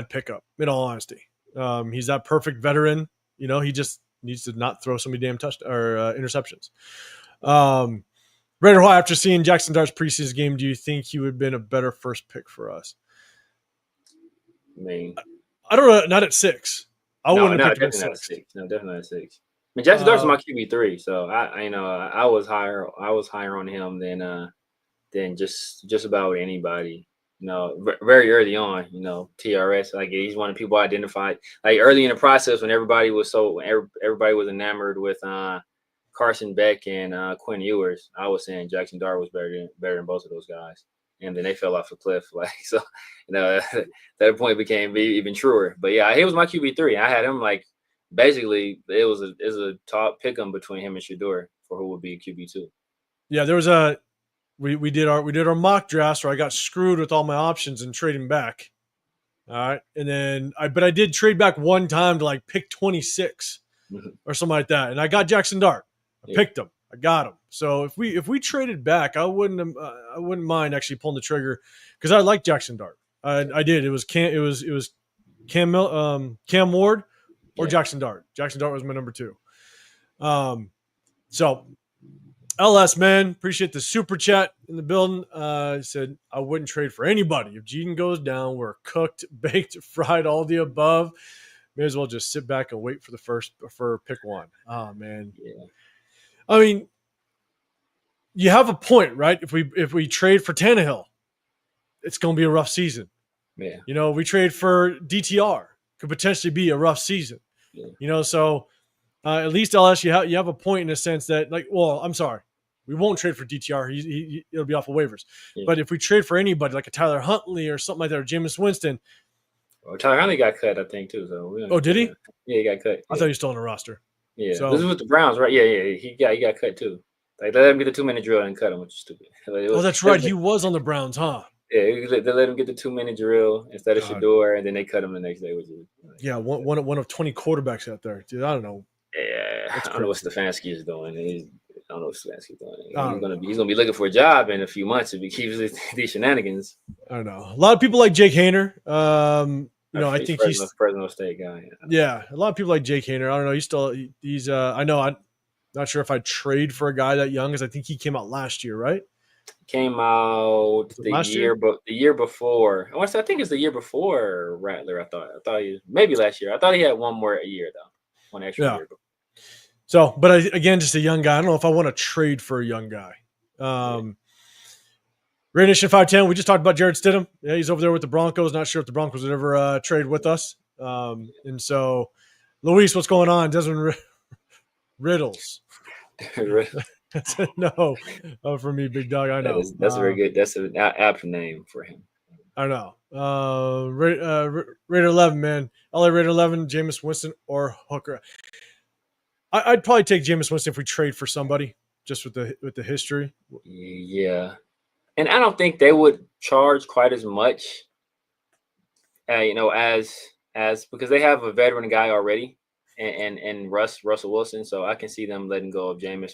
pickup, in all honesty. He's that perfect veteran. He just needs to not throw so many damn interceptions. Raider High, after seeing Jackson Dart's preseason game, do you think he would have been a better first pick for us? I don't know. Not at 6. I wouldn't have picked him at 6. No, definitely at 6. I mean, Jackson Dart's my QB3, so I was higher on him than just about anybody. Very early on, TRS, like he's one of the people I identified like early in the process when everybody was enamored with Carson Beck and Quinn Ewers. I was saying Jackson Dart was better than both of those guys, and then they fell off the cliff. Like so, that point became even truer. But yeah, he was my QB3. I had him like basically it was a top pick 'em between him and Shedeur for who would be QB2. Yeah, there was we did our mock drafts where I got screwed with all my options and trading back. All right, and then I did trade back one time to like pick 26 or something like that, and I got Jackson Dart. I picked him. I got him. So if we traded back, I wouldn't mind actually pulling the trigger because I like Jackson Dart. I did. It was Cam Ward or Jackson Dart. Jackson Dart was my number 2. So LS, man, appreciate the super chat in the building. He said, I wouldn't trade for anybody. If Jean goes down, we're cooked, baked, fried, all the above. May as well just sit back and wait for pick 1. Oh, man. Yeah. I mean, you have a point, right? If we trade for Tannehill, it's going to be a rough season. Yeah. We trade for DTR. Could potentially be a rough season. Yeah. So at least LS, you have a point in a sense that, like, well, I'm sorry. We won't trade for DTR. He'll be off of waivers. Yeah. But if we trade for anybody, like a Tyler Huntley or something like that, or Jameis Winston. Well, Tyler Huntley got cut, I think, too. So did he? Yeah, he got cut. Yeah. I thought he was still on the roster. Yeah, so, this is with the Browns, right? Yeah. He got cut, too. Like, they let him get the 2-minute drill and cut him, which is stupid. That's right. He was on the Browns, huh? Yeah, they let him get the 2-minute drill instead of Shedeur, and then they cut him the next day. One of 20 quarterbacks out there. Dude, I don't know. Yeah, I don't know what Stefanski is doing. I don't know what Stefanski's doing. He's gonna be looking for a job in a few months if he keeps these shenanigans. I don't know. A lot of people like Jake Haener. I think he's Fresno State guy. Yeah, a lot of people like Jake Haener. I don't know. He's. I know. I'm not sure if I'd trade for a guy that young, because I think he came out last year, right? Came out the year before. I think it's the year before Rattler. I thought he maybe last year. I thought he had one more year though, one extra year. So, but again, just a young guy. I don't know if I want to trade for a young guy. Raider Nation 510. We just talked about Jarrett Stidham. Yeah, he's over there with the Broncos. Not sure if the Broncos would ever trade with us. And so, Luis, what's going on? Desmond Riddles. No, for me, big dog. I know that's very good. That's an apt name for him. I know. Raider 11, man. LA Raider 11, Jameis Winston or Hooker. I'd probably take Jameis Winston if we trade for somebody, just with the history. Yeah, and I don't think they would charge quite as much, as because they have a veteran guy already. And Russell Wilson, so I can see them letting go of Jameis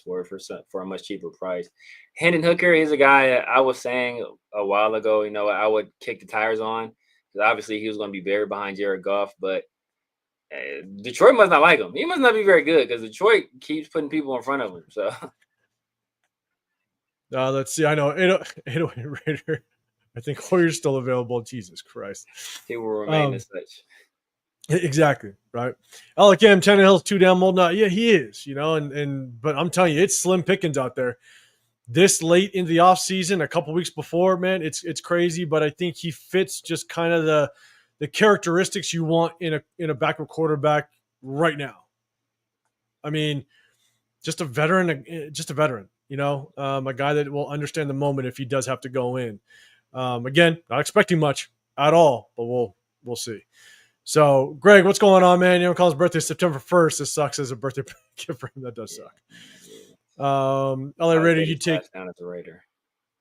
for a much cheaper price. Hendon Hooker is a guy that I was saying a while ago, I would kick the tires on, because obviously he was going to be buried behind Jared Goff, but Detroit must not like him. He must not be very good, because Detroit keeps putting people in front of him. So let's see. I know 808 Raider. I think Hoyer's still available. Jesus Christ, he will remain as such. Exactly, right. Cam Tannehill's too damn old now. Yeah, he is, but I'm telling you, it's slim pickings out there. this late in the offseason, a couple weeks before, man, it's crazy. But I think he fits just kind of the characteristics you want in a backup quarterback right now. I mean, just a veteran, a guy that will understand the moment if he does have to go in. Again, not expecting much at all, but we'll see. So, Greg, what's going on, man? Aidan O'Connell's birthday is September 1st. This sucks as a birthday gift for him. That does suck. LA Raider, you take down at the Raider.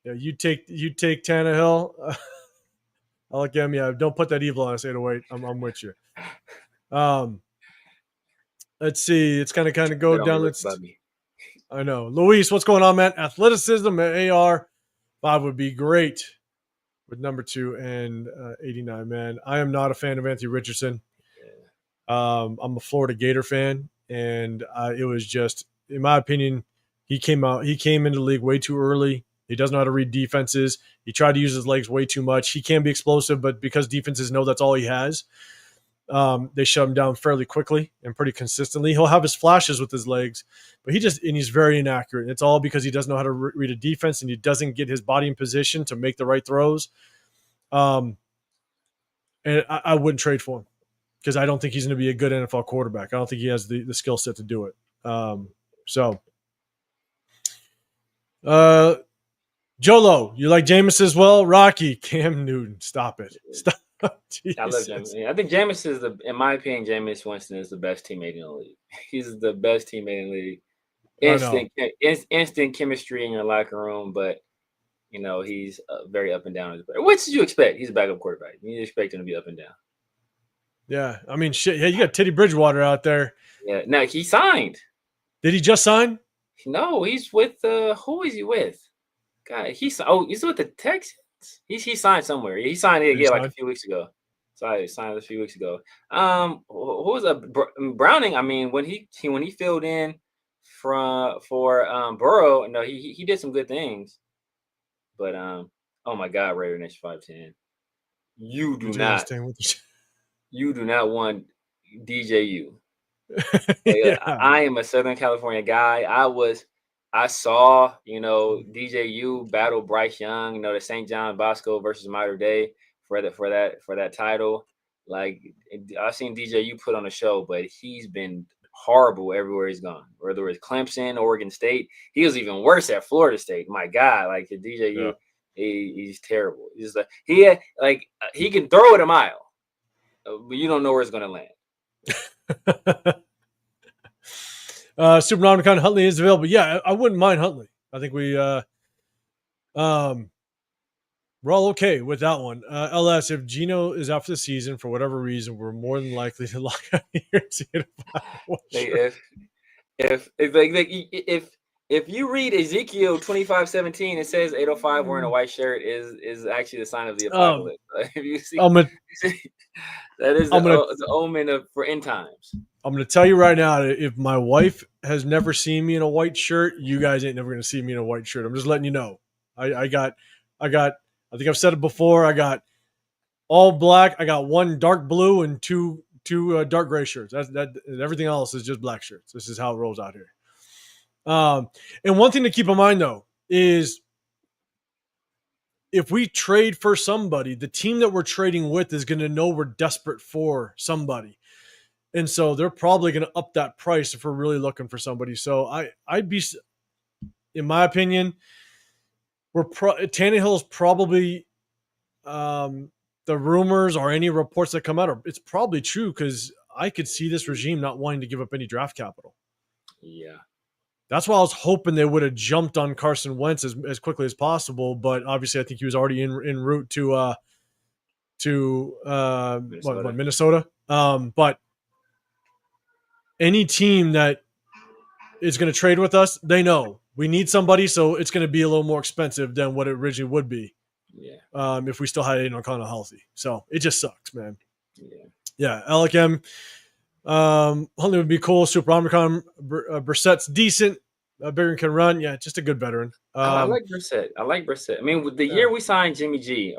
Yeah, you take Tannehill. I like him. Yeah, don't put that evil on us, 808. I'm with you. Let's see. It's kind of go down. I know. Luis, what's going on, man? Athleticism at AR 5 would be great with number 2 and 89, man. I am not a fan of Anthony Richardson. I'm a Florida Gator fan, and it was just, in my opinion, he came into the league way too early. He doesn't know how to read defenses. He tried to use his legs way too much. He can be explosive, but because defenses know that's all he has, they shut him down fairly quickly and pretty consistently. He'll have his flashes with his legs, but he's very inaccurate. It's all because he doesn't know how to read a defense, and he doesn't get his body in position to make the right throws. And I wouldn't trade for him because I don't think he's going to be a good NFL quarterback. I don't think he has the skill set to do it. Jolo, you like Jameis as well? Rocky, Cam Newton, stop it. Stop. I love Jameis. I think Jameis is in my opinion, Jameis Winston is the best teammate in the league. He's the best teammate in the league. Instant chemistry in your locker room, but he's very up and down. What did you expect? He's a backup quarterback. You expect him to be up and down. Yeah, I mean, shit. Yeah, you got Teddy Bridgewater out there. Yeah, now he signed. Did he just sign? No, he's with who is he with? God, he's with the Texans. He signed somewhere. He signed it like a few weeks ago. Sorry, signed a few weeks ago. Who was Browning? I mean, when he filled in for Burrow, no, he did some good things. But oh my God, Raider Nation 510. You do not want DJU. Yeah. I am a Southern California guy. I saw, DJU battle Bryce Young, the St. John Bosco versus Mater Dei for that title. Like, I've seen DJU put on a show, but he's been horrible everywhere he's gone. Whether it's Clemson, Oregon State, he was even worse at Florida State. My God, like DJU, he's terrible. He's like he can throw it a mile, but you don't know where it's going to land. Super Omnicon Huntley is available. Yeah, I wouldn't mind Huntley. I think we're all okay with that one. LS, if Gino is out for the season for whatever reason, we're more than likely to lock out here and see it. If you read Ezekiel 25:17, it says 805 wearing a white shirt is actually the sign of the apocalypse. If you see, that is the omen for end times. I'm going to tell you right now, if my wife has never seen me in a white shirt, you guys ain't never going to see me in a white shirt. I'm just letting you know. I think I've said it before. I got all black. I got one dark blue and two dark gray shirts. Everything else is just black shirts. This is how it rolls out here. And one thing to keep in mind, though, is if we trade for somebody, the team that we're trading with is going to know we're desperate for somebody. And so they're probably going to up that price if we're really looking for somebody. So I'd be, in my opinion, Tannehill's probably the rumors or any reports that come out. It's probably true because I could see this regime not wanting to give up any draft capital. Yeah. That's why I was hoping they would have jumped on Carson Wentz as quickly as possible. But obviously, I think he was already en route to Minnesota. But any team that is going to trade with us, they know we need somebody, so it's going to be a little more expensive than what it originally would be. Yeah. If we still had Aidan O'Connell healthy. So it just sucks, man. Yeah. Yeah. Alec M. Huntley would be cool. Super Omicron. Brissett's decent. Bigger can run. Yeah, just a good veteran. I like Brissett. I mean, with the year we signed Jimmy G,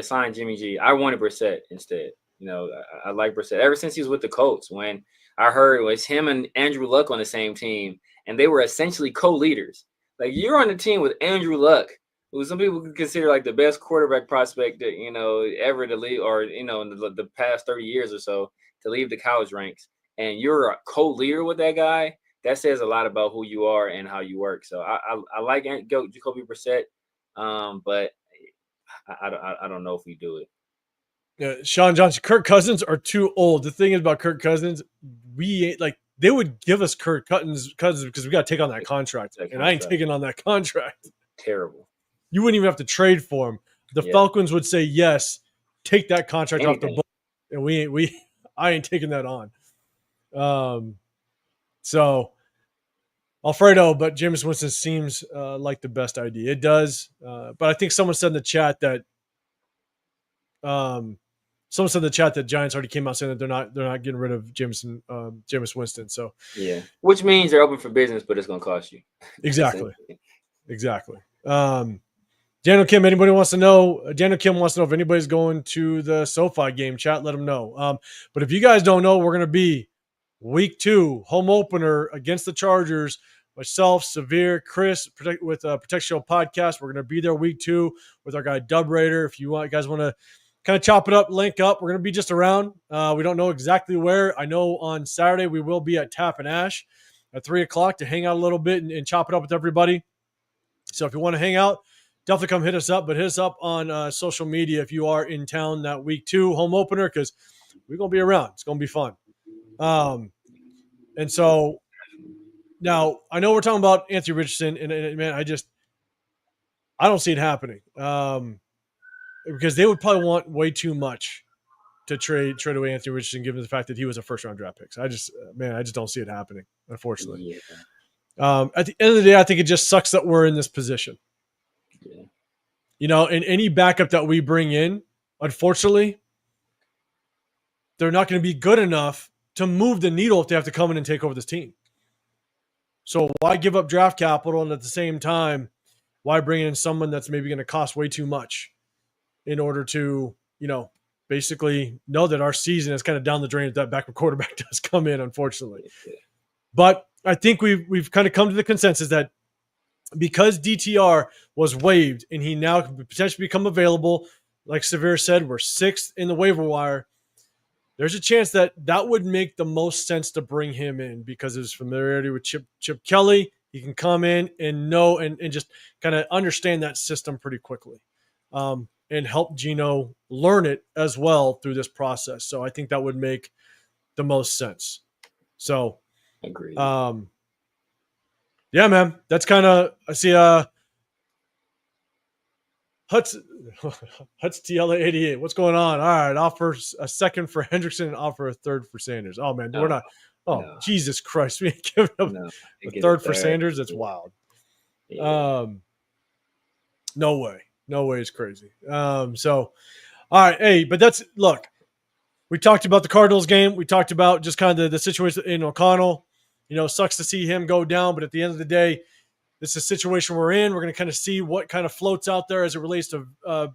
signed Jimmy G, I wanted Brissett instead. I like Brissett ever since he was with the Colts. When I heard it was him and Andrew Luck on the same team, and they were essentially co-leaders. Like, you're on the team with Andrew Luck, who some people could consider like the best quarterback prospect that ever to leave, or in the past 30 years or so, to leave the college ranks, and you're a co-leader with that guy. That says a lot about who you are and how you work. So I like Jacoby Brissett, but I don't know if we do it. Yeah, Sean Johnson, Kirk Cousins are too old. The thing is about Kirk Cousins, they would give us Kirk Cousins because we got to take on that contract, and I ain't taking on that contract. Terrible. You wouldn't even have to trade for him. The Falcons would say yes, take that contract off the book, and I ain't taking that on. So Alfredo, but Jameis Winston seems like the best idea. It does, but I think someone said in the chat that Giants already came out saying that they're not getting rid of Jameis Winston. So yeah, which means they're open for business, but it's going to cost you. Exactly. Daniel Kim, anybody wants to know? Daniel Kim wants to know if anybody's going to the SoFi game. Chat, let them know. But if you guys don't know, we're going to be week 2 home opener against the Chargers. Myself, Severe, Chris with Protect Show podcast. We're going to be there week 2 with our guy Dub Raider. If you guys want to kind of chop it up, link up, we're going to be just around. We don't know exactly where. I know on Saturday we will be at Tap and Ash at 3:00 to hang out a little bit and chop it up with everybody. So if you want to hang out, definitely come hit us up. But hit us up on social media if you are in town that week 2 home opener, because we're going to be around. It's going to be fun. And so now I know we're talking about Anthony Richardson, and man, I don't see it happening. Because they would probably want way too much to trade away Anthony Richardson, given the fact that he was a first-round draft pick. So I just don't see it happening, unfortunately. Yeah. At the end of the day, I think it just sucks that we're in this position. Yeah. And any backup that we bring in, unfortunately, they're not going to be good enough to move the needle if they have to come in and take over this team. So why give up draft capital, and at the same time, why bring in someone that's maybe going to cost way too much in order to, basically know that our season is kind of down the drain if that backup quarterback does come in, unfortunately. But I think we've kind of come to the consensus that because DTR was waived and he now can potentially become available, like Severe said, we're 6th in the waiver wire. There's a chance that would make the most sense to bring him in because of his familiarity with Chip Kelly. He can come in and know and just kind of understand that system pretty quickly. And help Geno learn it as well through this process. So I think that would make the most sense. So, agreed. Yeah, man, that's kind of, I see Huts TLA88. What's going on? All right, offer a second for Hendrickson and offer a third for Sanders. Oh man, we're not. Oh no. Jesus Christ, we ain't giving up a third for Sanders. That's wild. Yeah. No way. No way, it's crazy. So, all right, hey, but look, we talked about the Cardinals game. We talked about just kind of the situation in O'Connell. Sucks to see him go down, but at the end of the day, this is a situation we're in. We're going to kind of see what kind of floats out there as it relates to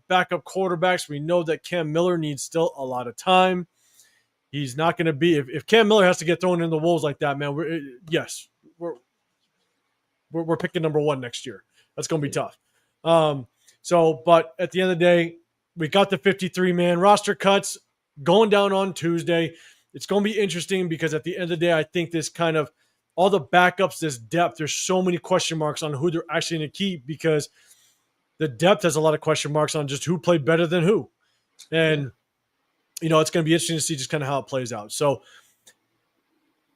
backup quarterbacks. We know that Cam Miller needs still a lot of time. He's not going to be if Cam Miller has to get thrown in the wolves like that, man. We're picking number 1 next year. That's going to be tough. But at the end of the day, we got the 53-man roster cuts going down on Tuesday. It's going to be interesting because at the end of the day, I think this kind of all the backups, this depth, there's so many question marks on who they're actually going to keep because the depth has a lot of question marks on just who played better than who. And, it's going to be interesting to see just kind of how it plays out. So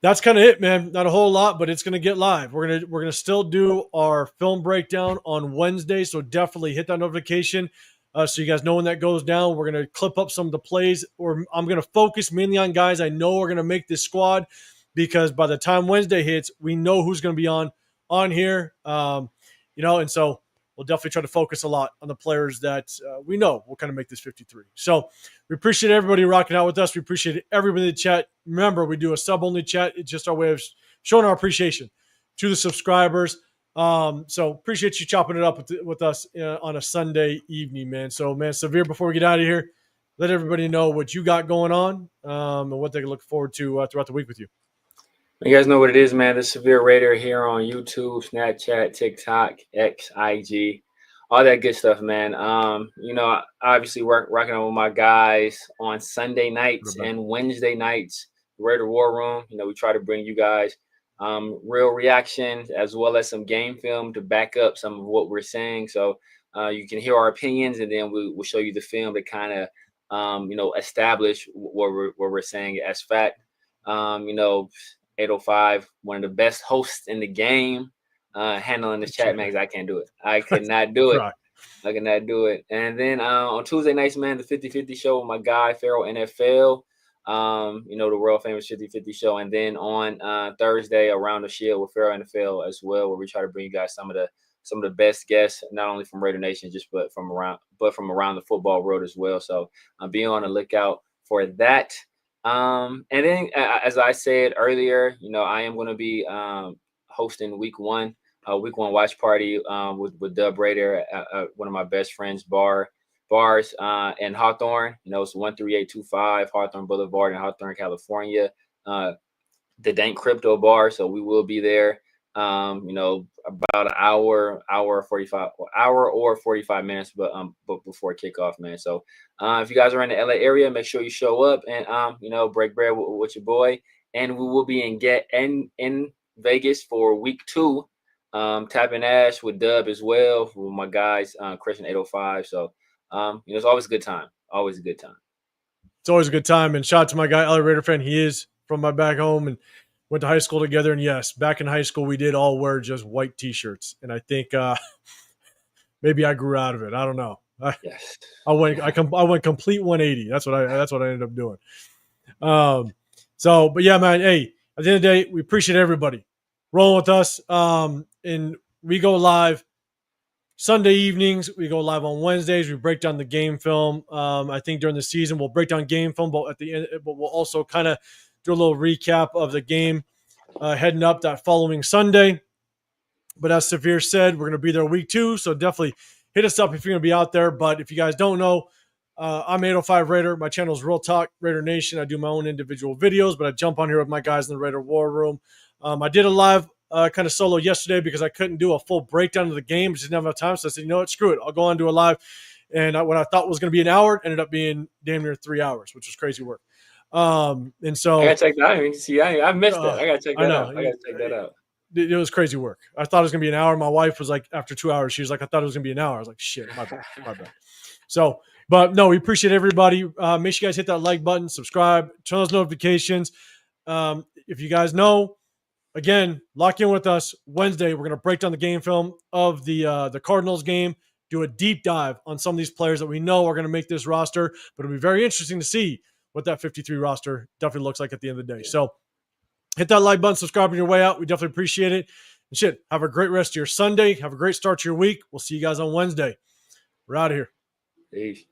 that's kind of it, man. Not a whole lot, but it's going to get live. We're going to still do our film breakdown on Wednesday, so definitely hit that notification so you guys know when that goes down. We're going to clip up some of the plays, or I'm going to focus mainly on guys I know are going to make this squad because by the time Wednesday hits, we know who's going to be on here. And so we'll definitely try to focus a lot on the players that we know will kind of make this 53. So we appreciate everybody rocking out with us. We appreciate everybody in the chat. Remember, we do a sub-only chat. It's just our way of showing our appreciation to the subscribers. So appreciate you chopping it up with us on a Sunday evening, man. So, man, Severe, before we get out of here, let everybody know what you got going on and what they can look forward to throughout the week with you. You guys know what it is, man. The Severe Raider here on YouTube, Snapchat, TikTok, X, IG, all that good stuff, man. Obviously rocking out with my guys on Sunday nights and Wednesday nights, Raider War Room. We try to bring you guys real reactions as well as some game film to back up some of what we're saying. So you can hear our opinions, and then we'll show you the film to kind of establish what we're saying as fact. 805, one of the best hosts in the game, handling this chat, man, 'cause I can't do it. I could not do it. I could not do it. And then on Tuesday nights, man, the 50-50 show with my guy, PharoahNFL, the world famous 50-50 show. And then on Thursday, Around the Shield with PharoahNFL as well, where we try to bring you guys some of the best guests, not only from Raider Nation, but from around the football world as well. So be on the lookout for that. And then, as I said earlier, I am going to be hosting week one watch party with Dub Raider, one of my best friends, bars in Hawthorne. It's 13825 Hawthorne Boulevard in Hawthorne, California. The Dank Crypto Bar. So we will be there. About an hour or 45 minutes, but before kickoff, man. So if you guys are in the LA area, make sure you show up and break bread with your boy. And we will be in Vegas for week 2, tapping ash with Dub as well, with my guys, Christian 805. So it's always a good time. Always a good time. It's always a good time. And shout out to my guy, LA Raider fan. He is from my back home and went to high school together. And yes, back in high school, we did all wear just white T-shirts. And I think maybe I grew out of it. I don't know. Yes. I went complete 180. That's what I ended up doing. But yeah, man. Hey, at the end of the day, we appreciate everybody rolling with us. And we go live Sunday evenings. We go live on Wednesdays. We break down the game film. I think during the season we'll break down game film, but at the end, we'll also kind of do a little recap of the game heading up that following Sunday. But as Severe said, we're going to be there week 2, so definitely hit us up if you're going to be out there. But if you guys don't know, I'm 805 Raider. My channel is Real Talk Raider Nation. I do my own individual videos, but I jump on here with my guys in the Raider War Room. I did a live kind of solo yesterday because I couldn't do a full breakdown of the game. Just didn't have enough time, so I said, you know what, screw it. I'll go on and do a live. And what I thought was going to be an hour ended up being damn near 3 hours, which was crazy work. And so I gotta check that out. I mean, see, I missed that. I gotta check that out. I gotta check that out. It was crazy work. I thought it was gonna be an hour. My wife was like, after 2 hours, she was like, I thought it was gonna be an hour. I was like, shit, my bad. So, but no, we appreciate everybody. Make sure you guys hit that like button, subscribe, turn those notifications. If you guys know, again, lock in with us Wednesday. We're gonna break down the game film of the Cardinals game. Do a deep dive on some of these players that we know are going to make this roster, but it'll be very interesting to see what that 53 roster definitely looks like at the end of the day. So hit that like button, subscribe on your way out. We definitely appreciate it. And shit, have a great rest of your Sunday. Have a great start to your week. We'll see you guys on Wednesday. We're out of here. Peace.